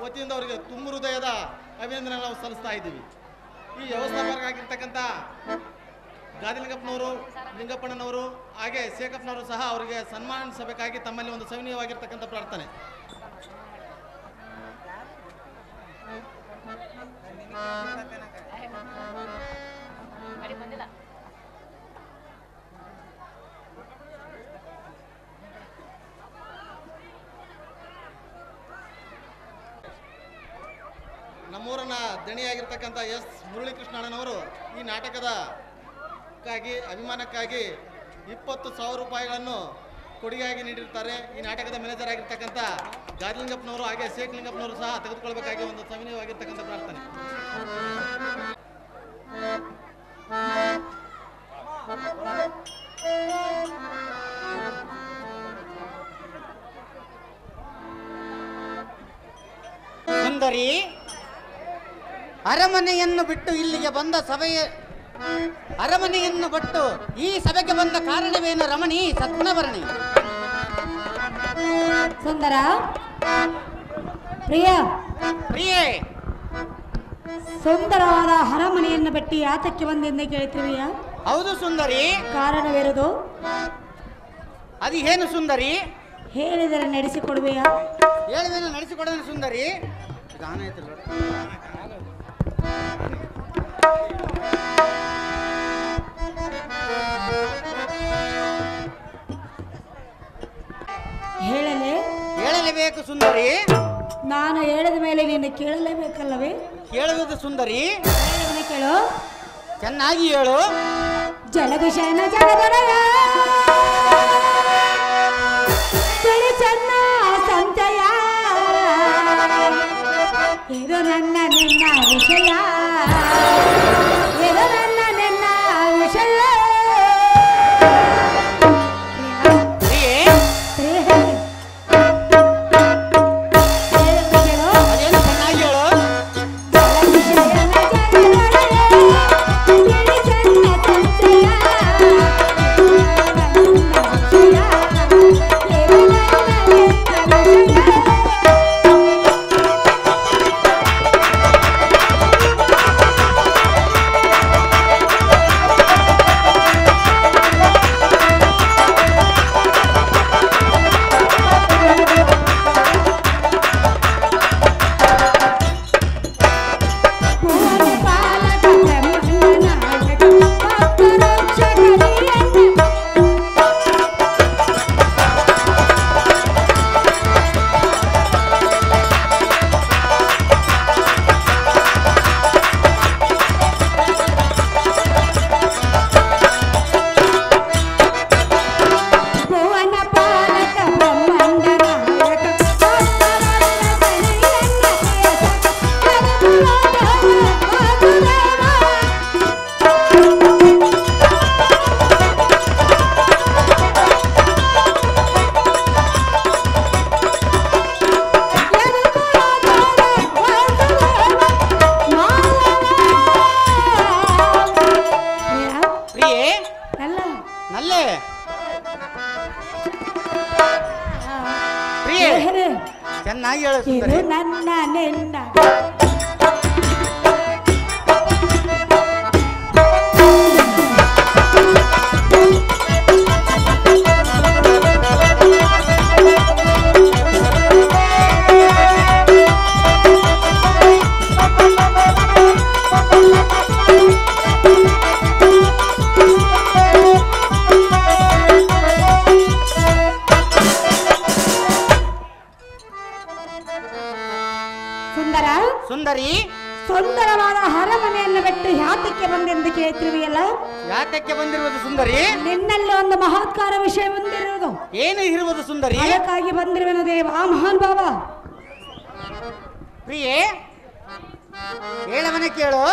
ವತಿಯಿಂದ ಅವರಿಗೆ ತುಂಬ ಹೃದಯದ ಅಭಿನಂದನೆ ನಾವು ಸಲ್ಲಿಸ್ತಾ ಇದ್ದೀವಿ. ಈ ವ್ಯವಸ್ಥಾಪಕರಾಗಿರ್ತಕ್ಕಂಥ ಗಾದಿಲಿಂಗಪ್ಪನವರು, ಲಿಂಗಪ್ಪಣ್ಣನವರು ಹಾಗೆ ಶೇಖಪ್ಪನವರು ಸಹ ಅವರಿಗೆ ಸನ್ಮಾನಿಸಬೇಕಾಗಿ ತಮ್ಮಲ್ಲಿ ಒಂದು ಸವಿನೀಯವಾಗಿರ್ತಕ್ಕಂಥ ಪ್ರಾರ್ಥನೆ. ನಮ್ಮೂರನ್ನ ದಣಿಯಾಗಿರ್ತಕ್ಕಂಥ ಎಸ್ ಮುರಳೀಕೃಷ್ಣಣ್ಣನವರು ಈ ನಾಟಕದಕ್ಕಾಗಿ ಅಭಿಮಾನಕ್ಕಾಗಿ 20,000 ರೂಪಾಯಿಗಳನ್ನು ಕೊಡುಗೆಯಾಗಿ ನೀಡಿರ್ತಾರೆ. ಈ ನಾಟಕದ ಮ್ಯಾನೇಜರ್ ಆಗಿರ್ತಕ್ಕಂಥ ಗಾದಿಲಿಂಗಪ್ಪನವರು ಹಾಗೆ ಶೇಖ್ ಲಿಂಗಪ್ಪನವರು ಸಹ ತೆಗೆದುಕೊಳ್ಬೇಕಾಗಿ ಒಂದು ಸವಿನೀಯವಾಗಿರ್ತಕ್ಕಂಥ ಪ್ರಾರ್ಥನೆ. ಸುಂದರಿ, ಅರಮನೆಯನ್ನು ಬಿಟ್ಟು ಇಲ್ಲಿಗೆ ಬಂದ ಅರಮನೆಯನ್ನು ಬಿಟ್ಟು ಈ ಸಭೆಗೆ ಬಂದ ಕಾರಣವೇನು ರಮಣಿ ಸತ್ನವರ್ಣಿ? ಸುಂದರ, ಪ್ರಿಯ ಪ್ರಿಯೇ, ಸುಂದರವಾದ ಅರಮನೆಯನ್ನು ಬಿಟ್ಟು ಯಾತಕ್ಕೆ ಬಂದೆಂದು ಕೇಳ್ತೀವಿಯ? ಹೌದು ಸುಂದರಿ. ಕಾರಣವಿರುವುದು ಅದು ಏನು ಸುಂದರಿ? ಹೇಳಿದರೆ ನಡೆಸಿಕೊಡುವೆಯಾ? ಹೇಳಿದೇನು ನಡೆಸಿಕೊಡೋಣ ಸುಂದರಿ. ಗಾನ ಆಯ್ತು ಹೇಳಲೇಬೇಕು ಸುಂದರಿ. ನಾನು ಹೇಳಿದ ಮೇಲೆ ನೀನು ಕೇಳಲೇಬೇಕಲ್ಲವೇ? ಕೇಳುವುದು ಸುಂದರಿ. ಕೇಳು, ಚೆನ್ನಾಗಿ ಹೇಳು. ಜಲಭಿಷೇನ ಜಲಬರಯ ತಿಳಿ ಚೆನ್ನ ಸಂಚಯ, ಇದು ನನ್ನ ನಿನ್ನ ವಿಷಯ, ಇದು ನನ್ನ ನಿನ್ನ ವಿಷಯ. ಅದೇನು ಚೆನ್ನಾಗಿ ಹೇಳು. ಚೆನ್ನಾಗಿ ಹೇಳು ಸುಂದರಿ. ನನ್ನ ನಿನ್ನ ಸುಂದರಿ, ಸುಂದರವಾದ ಅರಮನೆಯನ್ನು ಬಿಟ್ಟು ಯಾತಕ್ಕೆ ಬಂದೆಂದು ಕೇಳ್ತೀವಿಯಲ್ಲ? ಯಾತಕ್ಕೆ ಬಂದಿರುವುದು ಸುಂದರಿ? ನಿನ್ನಲ್ಲಿ ಒಂದು ಮಹತ್ಕಾರ ವಿಷಯ ಬಂದಿರುವುದು. ಏನು ಇರುವುದು ಸುಂದರಿ? ಅದಕ್ಕಾಗಿ ಬಂದಿರುವೆನು ದೇವ ಮಹಾನ್ ಬಾಬಾ. ಪ್ರಿಯೆ ಹೇಳವನ ಕೇಳು.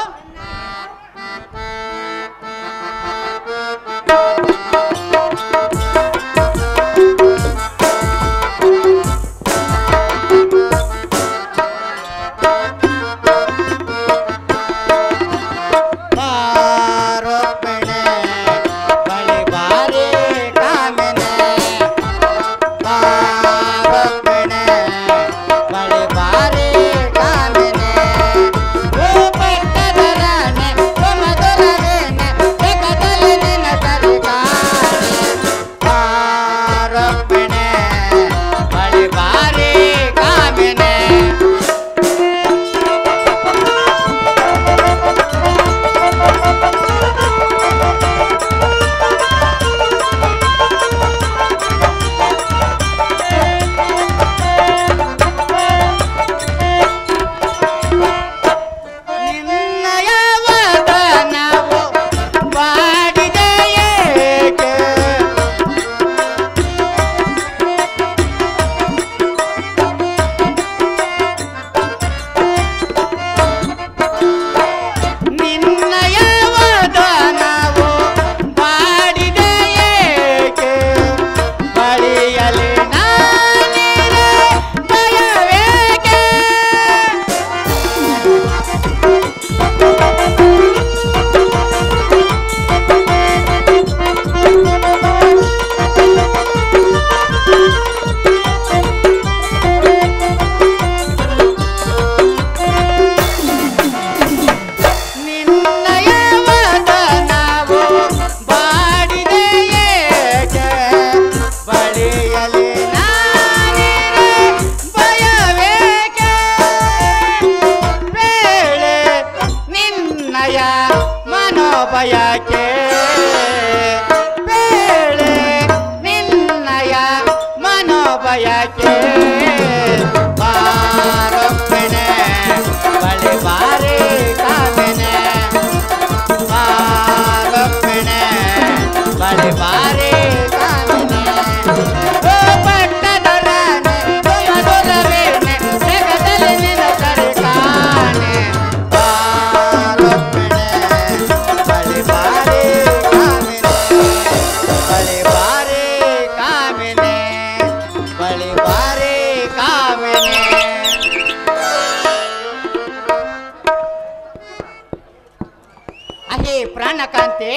ಪ್ರಾಣಕಾಂತೆ,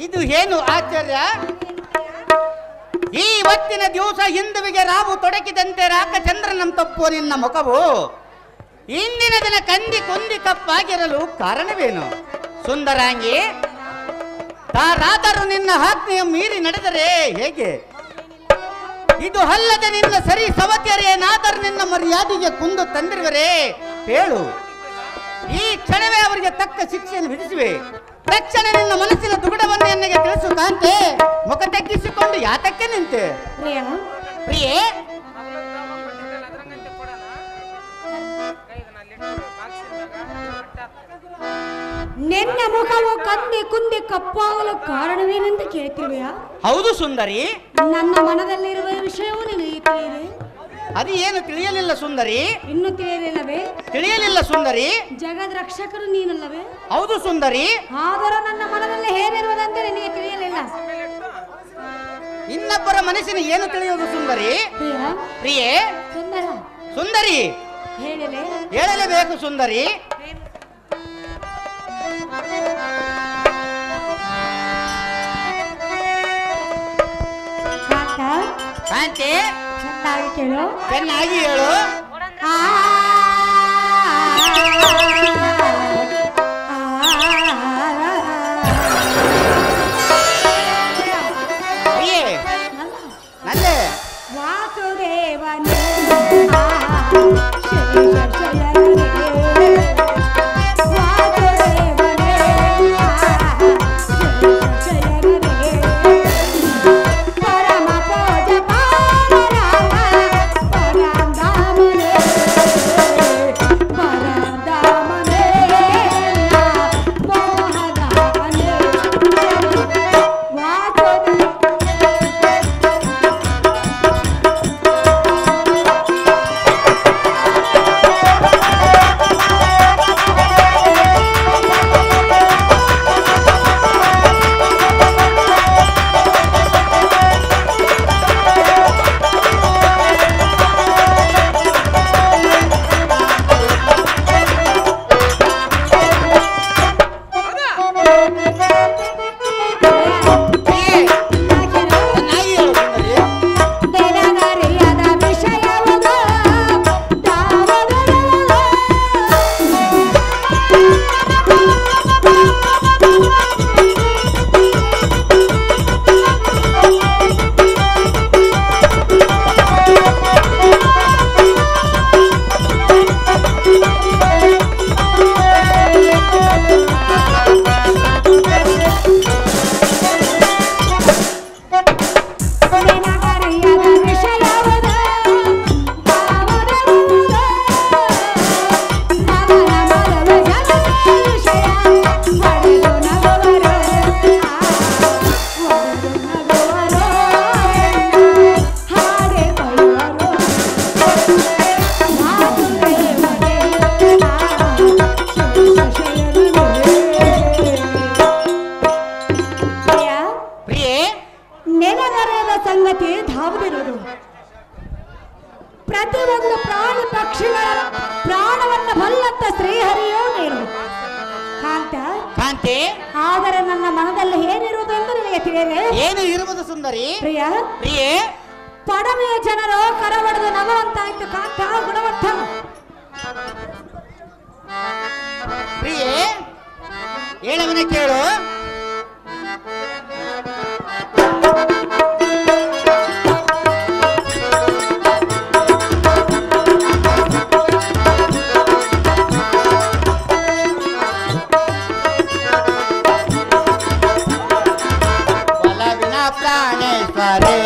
ಇದು ಏನು ಆಶ್ಚರ್ಯ? ಈ ಹೊತ್ತಿನ ದಿವಸ ಹಿಂದುವಿಗೆ ರಾವು ತೊಡಕಿದಂತೆ ರಾಕಚಂದ್ರನಂ ತಪ್ಪು ನಿನ್ನ ಮುಖವು ಇಂದಿನ ದಿನ ಕಂದಿ ಕೊಂದಿ ಕಪ್ಪಾಗಿರಲು ಕಾರಣವೇನು? ಸುಂದರಾಂಗಿ, ತಾರಾದರೂ ನಿನ್ನ ಆಜ್ಞೆಯ ಮೀರಿ ನಡೆದರೆ ಹೇಗೆ? ಇದು ಅಲ್ಲದೆ ನಿನ್ನ ಸರಿ ಸವತಿಯರೇನಾದರೂ ನಿನ್ನ ಮರ್ಯಾದೆಗೆ ಕುಂದು ತಂದಿರುವರೇ ಹೇಳು. ಈ ಕ್ಷಣವೇ ಅವರಿಗೆ ತಕ್ಕ ಶಿಕ್ಷೆಯನ್ನು ವಿಧಿಸುವೆ. ತಕ್ಷಣ ನಿನ್ನ ಮನಸ್ಸಿನ ದುಗುಡವನ್ನು ನನಗೆ ತಿಳಿಸು ಕಾಂತೆ. ಮುಖ ತಗ್ಗಿಸಿಕೊಂಡು ಯಾತಕ್ಕೆ ನಿಂತೆ? ಪ್ರಿಯೆ, ನಿನ್ನ ಮುಖವು ಕಂದಿ ಕುಂದಿ ಕಪ್ಪಾಗಲು ಕಾರಣವೇನೆಂದು ಕೇಳ್ತಿರುವೆಯಾ? ಹೌದು ಸುಂದರಿ. ನನ್ನ ಮನದಲ್ಲಿರುವ ವಿಷಯವು ನಿನಗೆ ತಿಳಿಯಿದೆ. ಅದು ಏನು ತಿಳಿಯಲಿಲ್ಲ ಸುಂದರಿ? ಇನ್ನು ತಿಳಿಯಲಿಲ್ಲವೇ? ತಿಳಿಯಲಿಲ್ಲ ಸುಂದರಿ. ಜಗದ್ ರಕ್ಷಕರು ನೀನಲ್ಲವೇ? ಹೌದು ಸುಂದರಿ. ಆದರೂ ನನ್ನ ಮನದಲ್ಲಿ ಏನಿರುವುದಂತ ನಿನಗೆ ತಿಳಿಯಲಿಲ್ಲ. ಇನ್ನೊಬ್ಬರ ಮನಸ್ಸಿನ ಏನು ತಿಳಿಯುವುದು ಸುಂದರಿ? ಪ್ರಿಯೆ, ಸುಂದರ, ಸುಂದರಿ, ಹೇಳಲೇಬೇಕು ಸುಂದರಿ. ಕಾಂತೆ, ಚೆನ್ನಾಗಿ ಕೇಳು, ಚೆನ್ನಾಗಿ ಹೇಳು. ನಲ್ಲೆ ವಾಸುದೇವನೇ Bye. ಕಾಂತಿ, ಆದರೆ ನನ್ನ ಮನದಲ್ಲಿ ಏನಿರುವುದು ಎಂದು ನಿನಗೆ ತಿಳಿಯದೆ. ಏನು ಇರುವುದು ಸುಂದರಿ? ಪ್ರಿಯ ಪ್ರಿಯೆ, ಪಡಮೆಯ ಜನರು ಕರವಡೆದು ನಗುವಂತಾಯ್ತು ಕಾಂತ ಗುಣವಂತ. ಪ್ರಿಯೆ ಹೇಳವನ ಕೇಳು. ಒಲವಿನ ಪ್ರಾಣೇಶ್ವರೇ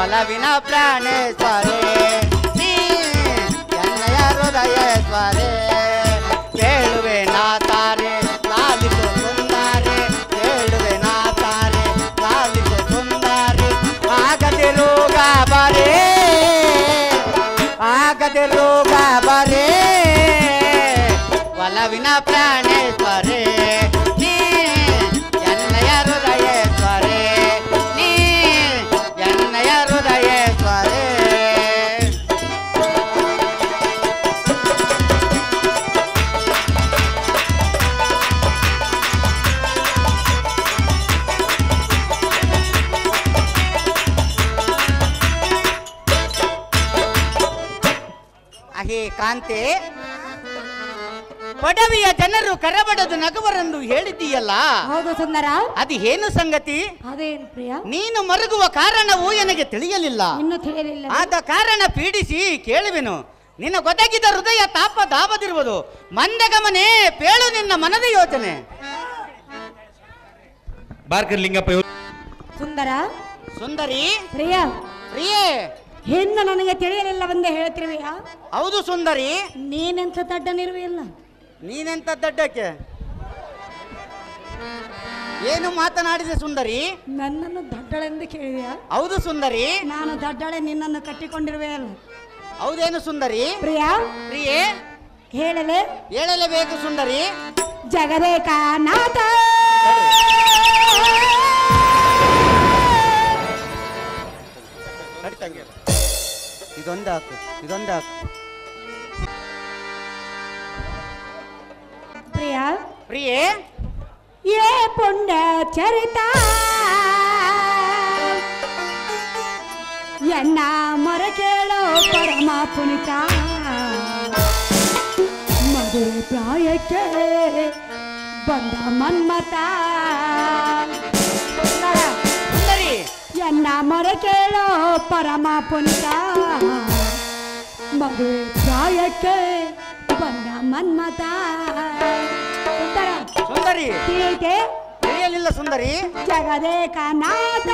ಒಲವಿನ ಪ್ರಾಣೇಶ್ವರೇ ನೀ ಎನ್ನಯ ಹೃದಯೇಶ್ವರೇ ಕೇಳುವೆ ನಾ ತಾರೆ ಲಾಲಿಸು ಸುಂದರಿ ಕೇಳುವೆ ನಾ ತಾರೆ ಲಾಲಿಸು ಸುಂದರಿ ಆಗದಿರುಗ ಬರೇ ಆಗದಿರುಗ ಬರೇ ಒಲವಿನ ಪ್ರಾಣೇಶ್ವರೇ ನೀ ಎನ್ನಯ ಹೃದಯೇಶ್ವರೇ ನೀ ಎನ್ನಯ ಹೃದಯೇಶ್ವರೇ ಅಹೇ ಕಾಂತೆ, ಪಡವಿಯ ಜನರು ಕರಬಡದು ನಗುವರೆಂದು ಹೇಳಿದ್ದೀಯಲ್ಲ, ಹೌದು ಸುಂದರ. ಅದು ಏನು ಸಂಗತಿ? ಅದೇನು ಪ್ರಿಯ? ನೀನು ಮರುಗುವ ಕಾರಣವು ನನಗೆ ತಿಳಿಯಲಿಲ್ಲ. ಇನ್ನು ತಿಳಿಯಲಿಲ್ಲ. ಆದ ಕಾರಣ ಪೀಡಿಸಿ ಕೇಳುವೆನು. ನಿನ್ನ ಗೊದಗಿದ ಹೃದಯ ತಾಪ ದಾಬದಿರುವುದು. ಮಂದಗಮನೆ ಪೇಳು ನಿನ್ನ ಮನದ ಯೋಚನೆ. ಬಾರ್ಕರ್ ಲಿಂಗಪ್ಪ ಇವ್ರು. ಸುಂದರ. ಸುಂದರಿ. ಪ್ರಿಯ. ಪ್ರಿಯೇ. ಹೆಣ್ಣು ನನಗೆ ತಿಳಿಯಲಿಲ್ಲವೆಂದೇ ಹೇಳ್ತಿರುವೆಯಾ? ಹೌದು ಸುಂದರಿ. ನೀನೆಂತ ದಡ್ಡನಿರುವೆಯಲ್ಲ. ನೀನೆಂತ ದಡ್ಡಕ್ಕೆ ಏನು ಮಾತನಾಡಿದೆ ಸುಂದರಿ? ನನ್ನನ್ನು ದಡ್ಡಳೆಂದು ಕೇಳಿದೆಯಾ? ಹೌದು ಸುಂದರಿ. ನಾನು ದಡ್ಡಳೆ ನಿನ್ನನ್ನು ಕಟ್ಟಿಕೊಂಡಿರುವೆಯಲ್ಲ. ಹೌದೇನು ಸುಂದರಿ? ಪ್ರಿಯಾ. ಪ್ರಿಯೇ. ಹೇಳಲೆ? ಹೇಳಲೇಬೇಕು ಸುಂದರಿ. ಜಗದೇಕ ನಾಥ ಇದೊಂದು ಹಾಕು, ಇದೊಂದು ಹಾಕು. ಪ್ರಿಯಾ. ಪ್ರಿಯೇ. ಏ ಪುಣ್ಯ ಚರಿತ ಎನ್ನ ಮೊರ ಕೇಳೋ ಪರಮ ಪುನಿತ ಮದುವೆ ಪ್ರಾಯಕ್ಕೆ ಬಂದ ಮನ್ಮತ ಸುಂದರಿ. ಎನ್ನ ಮೊರ ಕೇಳೋ ಪರಮ ಪುನಿತ ಮದುವೆ ಪ್ರಾಯಕ್ಕೆ ಬಂದ ಮನ್ಮತ. ಸುಂದರಿ. ತಿಳಿಯಿತೆ? ತಿಳಿಯಲಿಲ್ಲ ಸುಂದರಿ. ಜಗದೇಕ ನಾಥ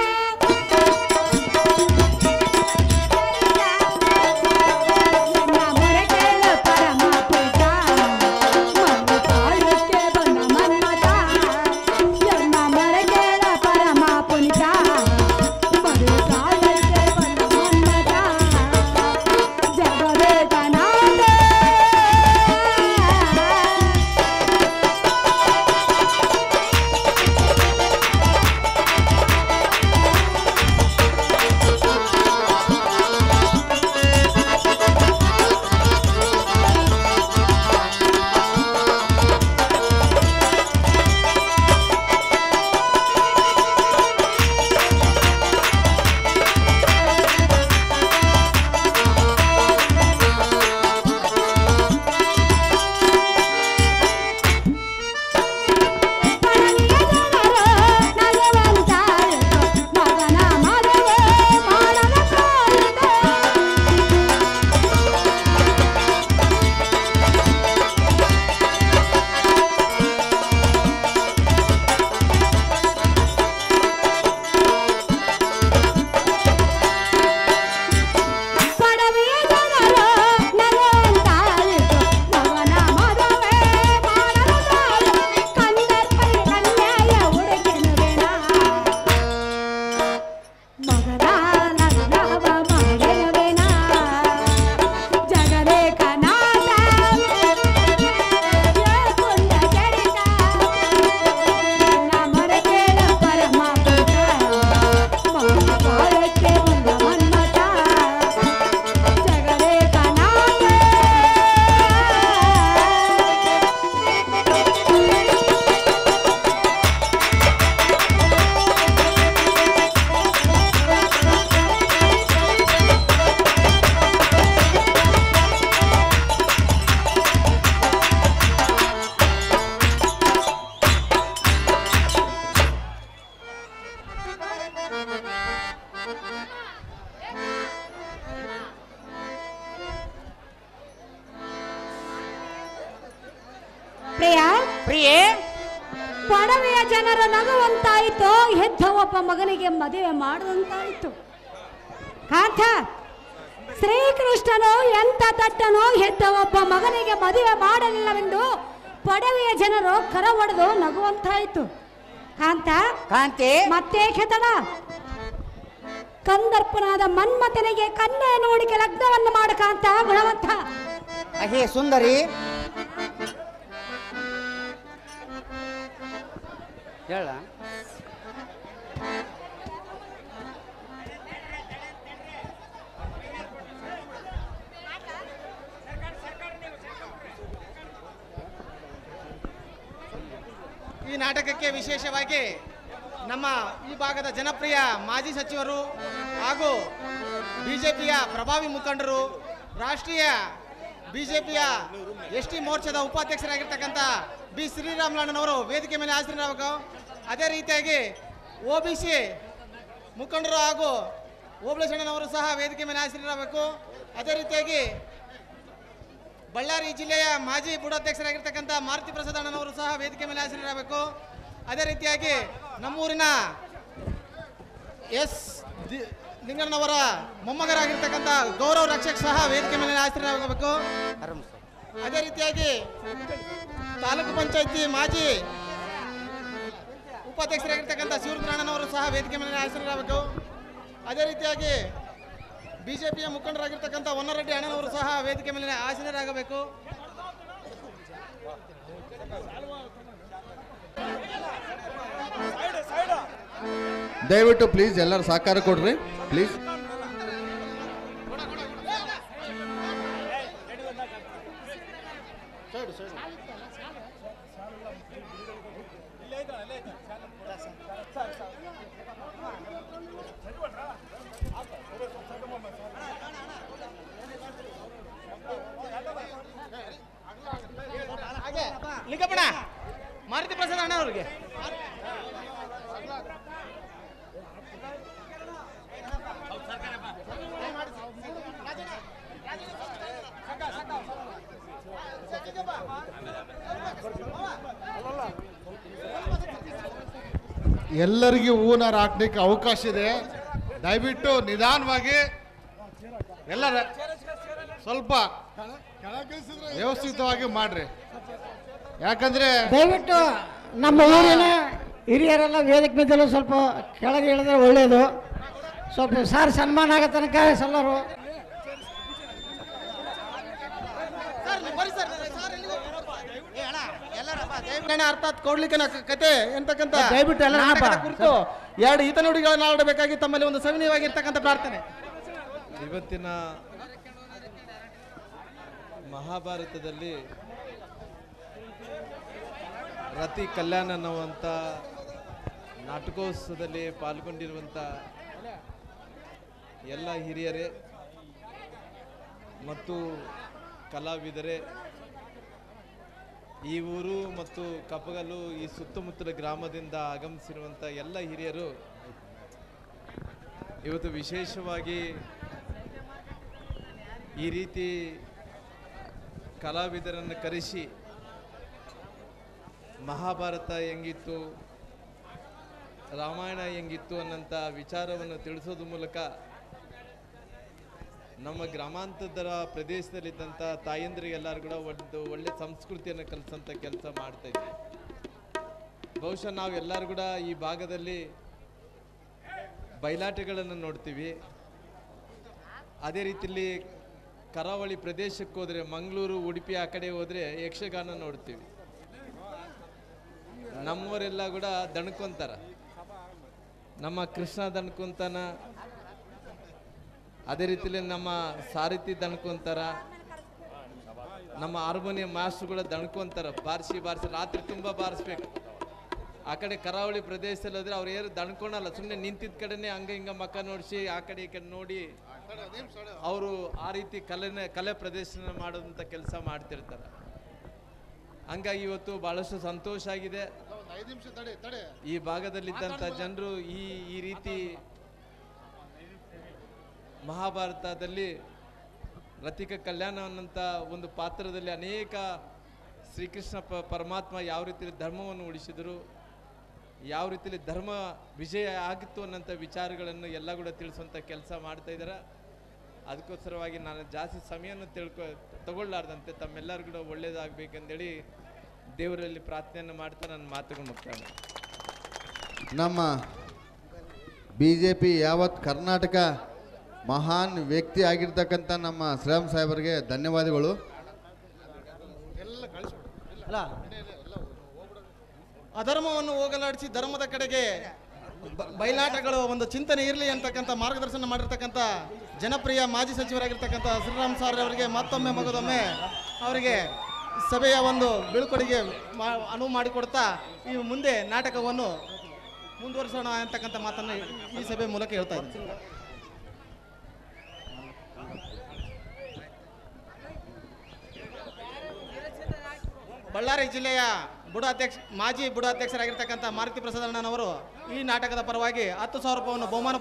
ಪ್ರಿಯೇ, ಪಡವೆಯ ಜನರ ನಗುವಂತಾಯಿತು, ಹೆತ್ತ ಒಬ್ಬ ಮಗನಿಗೆ ಮದುವೆ ಮಾಡುವಂತಾಯಿತು. ಕಾಂತ, ಶ್ರೀಕೃಷ್ಣನು ಎಂತ ತಟ್ಟನು, ಹೆತ್ತ ಒಬ್ಬ ಮಗನಿಗೆ ಮದುವೆ ಮಾಡಲಿಲ್ಲವೆಂದು ಪಡವೆಯ ಜನರು ಕರ ಒಡೆದು ನಗುವಂತಾಯಿತು. ಕಾಂತ, ಕಾಂತೆ, ಮತ್ತೆ ಕೆತನ ಕಂದರ್ಪನಾದ ಮನ್ಮಥನಿಗೆ ಕನ್ಯೆ ನೋಡಿಕೆ ಲಗ್ನವನ್ನು ಮಾಡು ಕಾಂತ ಗುಣವಂತ. ಅಹೇ ಸುಂದರಿ, ಹೇಳ. ಈ ನಾಟಕಕ್ಕೆ ವಿಶೇಷವಾಗಿ ನಮ್ಮ ಈ ಭಾಗದ ಜನಪ್ರಿಯ ಮಾಜಿ ಸಚಿವರು ಹಾಗೂ ಬಿಜೆಪಿಯ ಪ್ರಭಾವಿ ಮುಖಂಡರು, ರಾಷ್ಟ್ರೀಯ ಬಿಜೆಪಿಯ ಎಸ್ ಟಿ ಮೋರ್ಚಾದ ಉಪಾಧ್ಯಕ್ಷರಾಗಿರ್ತಕ್ಕಂಥ ಬಿ ಶ್ರೀರಾಮುಲಣ್ಣನವರು ವೇದಿಕೆ ಮೇಲೆ ಹಾಜರಿರಬೇಕು. ಅದೇ ರೀತಿಯಾಗಿ OBC ಮುಖಂಡರು ಹಾಗೂ ಓಬಳೇಶಣ್ಣನವರು ಸಹ ವೇದಿಕೆ ಮೇಲೆ ಹಾಜರಿರಬೇಕು. ಅದೇ ರೀತಿಯಾಗಿ ಬಳ್ಳಾರಿ ಜಿಲ್ಲೆಯ ಮಾಜಿ ಬೂಢಾಧ್ಯಕ್ಷರಾಗಿರ್ತಕ್ಕಂಥ ಮಾರುತಿ ಪ್ರಸಾದ್ ಅಣ್ಣನವರು ಸಹ ವೇದಿಕೆ ಮೇಲೆ ಹಾಜರಿರಬೇಕು. ಅದೇ ರೀತಿಯಾಗಿ ನಮ್ಮೂರಿನ ಎಸ್ ಲಿಂಗಣ್ಣನವರ ಮೊಮ್ಮಗರಾಗಿರ್ತಕ್ಕಂಥ ಗೌರವ್ ರಕ್ಷಕ್ ಸಹ ವೇದಿಕೆ ಮೇಲೆ ಹಾಜರಿರಬೇಕು. ಅದೇ ರೀತಿಯಾಗಿ ತಾಲೂಕು ಪಂಚಾಯತಿ ಮಾಜಿ ಉಪಾಧ್ಯಕ್ಷರಾಗಿರ್ತಕ್ಕಂಥ ಶಿವರುದ್ರಣ್ಣನವರು ಸಹ ವೇದಿಕೆ ಮೇಲೆ ಹಾಜರಿರಬೇಕು. ಅದೇ ರೀತಿಯಾಗಿ ಬಿಜೆಪಿಯ ಮುಖಂಡರಾಗಿರ್ತಕ್ಕಂಥ ಹೊನ್ನರೆಡ್ಡಿ ಅಣ್ಣನವರು ಸಹ ವೇದಿಕೆ ಮೇಲೆ ಹಾಜರಾಗಬೇಕು. ದಯವಿಟ್ಟು ಪ್ಲೀಸ್ ಎಲ್ಲರೂ ಸಹಕಾರ ಕೊಡ್ರಿ ಪ್ಲೀಸ್. ಲಿಂಗಪ್ಪಣ್ಣ, ಮಾರುತಿ ಪ್ರಸಾದ್ ಅಣ್ಣ ಅವ್ರಿಗೆ ಎಲ್ಲರಿಗೂ ಹೂನಾರ ಹಾಕ್ಲಿಕ್ಕೆ ಅವಕಾಶ ಇದೆ. ದಯವಿಟ್ಟು ನಿಧಾನವಾಗಿ ಎಲ್ಲರ ಸ್ವಲ್ಪ ವ್ಯವಸ್ಥಿತವಾಗಿ ಮಾಡ್ರಿ. ಯಾಕಂದ್ರೆ ದಯವಿಟ್ಟು ನಮ್ಮ ಊರಿನ ಹಿರಿಯರೆಲ್ಲ ವೇದಿಕೆ ಮೇಲೆ ಸ್ವಲ್ಪ ಕೆಳಗೆ ಇಳಿದ್ರೆ ಒಳ್ಳೆಯದು. ಸ್ವಲ್ಪ ಸಾರ್ ಸನ್ಮಾನ ಆಗೋ ತನಕ ಎಲ್ಲರೂ ಅರ್ಥಾತ್ ಕೌಡ್ಲಿಕನ ಕತೆ ಎಂತಕ್ಕಂಥ ದಯವಿಟ್ಟು ಎಲ್ಲ ಕುರಿತು ಎರಡು ಈತ ನುಡಿಗಳನ್ನ ಆಡಬೇಕಾಗಿ ತಮ್ಮಲ್ಲಿ ಒಂದು ಸವಿನಯವಾಗಿರ್ತಕ್ಕಂಥ ಪ್ರಾರ್ಥನೆ. ಇವತ್ತಿನ ಮಹಾಭಾರತದಲ್ಲಿ ರತಿ ಕಲ್ಯಾಣ ಅನ್ನುವಂಥ ನಾಟಕೋತ್ಸವದಲ್ಲಿ ಪಾಲ್ಗೊಂಡಿರುವಂಥ ಎಲ್ಲ ಹಿರಿಯರೇ ಮತ್ತು ಕಲಾವಿದರೇ, ಈ ಊರು ಮತ್ತು ಕಪ್ಪಗಲು ಈ ಸುತ್ತಮುತ್ತಲ ಗ್ರಾಮದಿಂದ ಆಗಮಿಸಿರುವಂಥ ಎಲ್ಲ ಹಿರಿಯರು ಇವತ್ತು ವಿಶೇಷವಾಗಿ ಈ ರೀತಿ ಕಲಾವಿದರನ್ನು ಕರೆಸಿ ಮಹಾಭಾರತ ಹೆಂಗಿತ್ತು, ರಾಮಾಯಣ ಹೆಂಗಿತ್ತು ಅನ್ನೋಂಥ ವಿಚಾರವನ್ನು ತಿಳಿಸೋದ್ರ ಮೂಲಕ ನಮ್ಮ ಗ್ರಾಮಾಂತರದ ಪ್ರದೇಶದಲ್ಲಿದ್ದಂಥ ತಾಯಂದಿರಿಗೆಲ್ಲರೂ ಕೂಡ ಒಂದು ಒಳ್ಳೆ ಸಂಸ್ಕೃತಿಯನ್ನು ಕಲಿಸೋಂಥ ಕೆಲಸ ಮಾಡ್ತಾ ಇದ್ವಿ. ಬಹುಶಃ ನಾವೆಲ್ಲರೂ ಕೂಡ ಈ ಭಾಗದಲ್ಲಿ ಬಯಲಾಟಗಳನ್ನು ನೋಡ್ತೀವಿ. ಅದೇ ರೀತಿಯಲ್ಲಿ ಕರಾವಳಿ ಪ್ರದೇಶಕ್ಕೆ ಹೋದರೆ ಮಂಗಳೂರು, ಉಡುಪಿ ಆ ಕಡೆ ಹೋದರೆ ಯಕ್ಷಗಾನ ನೋಡ್ತೀವಿ. ನಮ್ಮವರೆಲ್ಲ ಕೂಡ ದಣ್ಕೊಂತಾರ. ನಮ್ಮ ಕೃಷ್ಣ ದಣ್ಕೊಂತಾನ, ಅದೇ ರೀತಿಯಲ್ಲಿ ನಮ್ಮ ಸಾರಥಿ ದಣ್ಕೊಂತಾರ, ನಮ್ಮ ಹಾರ್ಮೋನಿಯಂ ಮಾಸ್ಟರ್ ಕೂಡ ದಣ್ಕೊಂತಾರ. ಬಾರಿಸಿ ರಾತ್ರಿ ತುಂಬ ಬಾರಿಸ್ಬೇಕು. ಆ ಕಡೆ ಕರಾವಳಿ ಪ್ರದೇಶದಲ್ಲಿ ಹೋದ್ರೆ ಅವ್ರು ಏನು ದಣ್ಕೊಳಲ್ಲ, ಸುಮ್ಮನೆ ನಿಂತಿದ್ದ ಕಡೆನೇ ಹಂಗ ಹಿಂಗ ಮಕ್ಕ ನೋಡಿಸಿ ಆ ಕಡೆ ಈ ಕಡೆ ನೋಡಿ ಅವರು ಆ ರೀತಿ ಕಲೆ ಪ್ರದರ್ಶನ ಮಾಡೋದಂಥ ಕೆಲಸ ಮಾಡ್ತಿರ್ತಾರೆ. ಹಂಗಾಗಿ ಇವತ್ತು ಬಹಳಷ್ಟು ಸಂತೋಷ ಆಗಿದೆ. ಈ ಭಾಗದಲ್ಲಿದ್ದಂಥ ಜನರು ಈ ರೀತಿ ಮಹಾಭಾರತದಲ್ಲಿ ರತಿಕ ಕಲ್ಯಾಣ ಅನ್ನಂಥ ಒಂದು ಪಾತ್ರದಲ್ಲಿ ಅನೇಕ ಶ್ರೀಕೃಷ್ಣ ಪರಮಾತ್ಮ ಯಾವ ರೀತಿಯಲ್ಲಿ ಧರ್ಮವನ್ನು ಉಳಿಸಿದರು, ಯಾವ ರೀತಿಯಲ್ಲಿ ಧರ್ಮ ವಿಜಯ ಆಗಿತ್ತು ಅನ್ನೋಂಥ ವಿಚಾರಗಳನ್ನು ಎಲ್ಲ ಕೂಡ ತಿಳಿಸುವಂಥ ಕೆಲಸ ಮಾಡ್ತಾ ಇದ್ದಾರೆ. ಅದಕ್ಕೋಸ್ಕರವಾಗಿ ನಾನು ಜಾಸ್ತಿ ಸಮಯವನ್ನು ತಗೊಳ್ಳಾರ್ದಂತೆ ತಮ್ಮೆಲ್ಲರೂ ಕೂಡ ಒಳ್ಳೇದಾಗಬೇಕಂದೇಳಿ ದೇವರಲ್ಲಿ ಪ್ರಾರ್ಥನೆಯನ್ನು ಮಾಡ್ತಾ ನನ್ನ ಮಾತುಗಳು ಮುಕ್ತಾಯ. ನಮ್ಮ BJP ಯಾವತ್ ಕರ್ನಾಟಕ ಮಹಾನ್ ವ್ಯಕ್ತಿ ಆಗಿರ್ತಕ್ಕಂಥ ನಮ್ಮ ಶ್ರೀರಾಮ್ ಸಾಹೇಬರಿಗೆ ಧನ್ಯವಾದಗಳು. ಅಧರ್ಮವನ್ನು ಹೋಗಲಾಡಿಸಿ ಧರ್ಮದ ಕಡೆಗೆ ಬಯಲಾಟಗಳು ಒಂದು ಚಿಂತನೆ ಇರಲಿ ಅಂತಕ್ಕಂಥ ಮಾರ್ಗದರ್ಶನ ಮಾಡಿರ್ತಕ್ಕಂಥ ಜನಪ್ರಿಯ ಮಾಜಿ ಸಚಿವರಾಗಿರ್ತಕ್ಕಂಥ ಶ್ರೀರಾಮ್ ಸಾರ್ ಅವರಿಗೆ ಮತ್ತೊಮ್ಮೆ ಮಗದೊಮ್ಮೆ ಅವರಿಗೆ ಸಭೆಯ ಒಂದು ಬೀಳ್ಕೊಡುಗೆ ಅನುವು ಮಾಡಿಕೊಡ್ತಾ ಈ ಮುಂದೆ ನಾಟಕವನ್ನು ಮುಂದುವರಿಸೋಣ ಅಂತಕ್ಕಂಥ ಮಾತನ್ನು ಈ ಸಭೆ ಮೂಲಕ ಹೇಳ್ತಾ ಇದ್ದೀನಿ. ಬಳ್ಳಾರಿ ಜಿಲ್ಲೆಯ ಮಾಜಿ ಬುಡ ಅಧ್ಯಕ್ಷರಾಗಿರ್ತಕ್ಕಂಥ ಮಾರುತಿ ಪ್ರಸಾದ್ ಅಣ್ಣನವರು ಈ ನಾಟಕದ ಪರವಾಗಿ 10,000 ರೂಪಾಯಿಯನ್ನು ಬಹುಮಾನ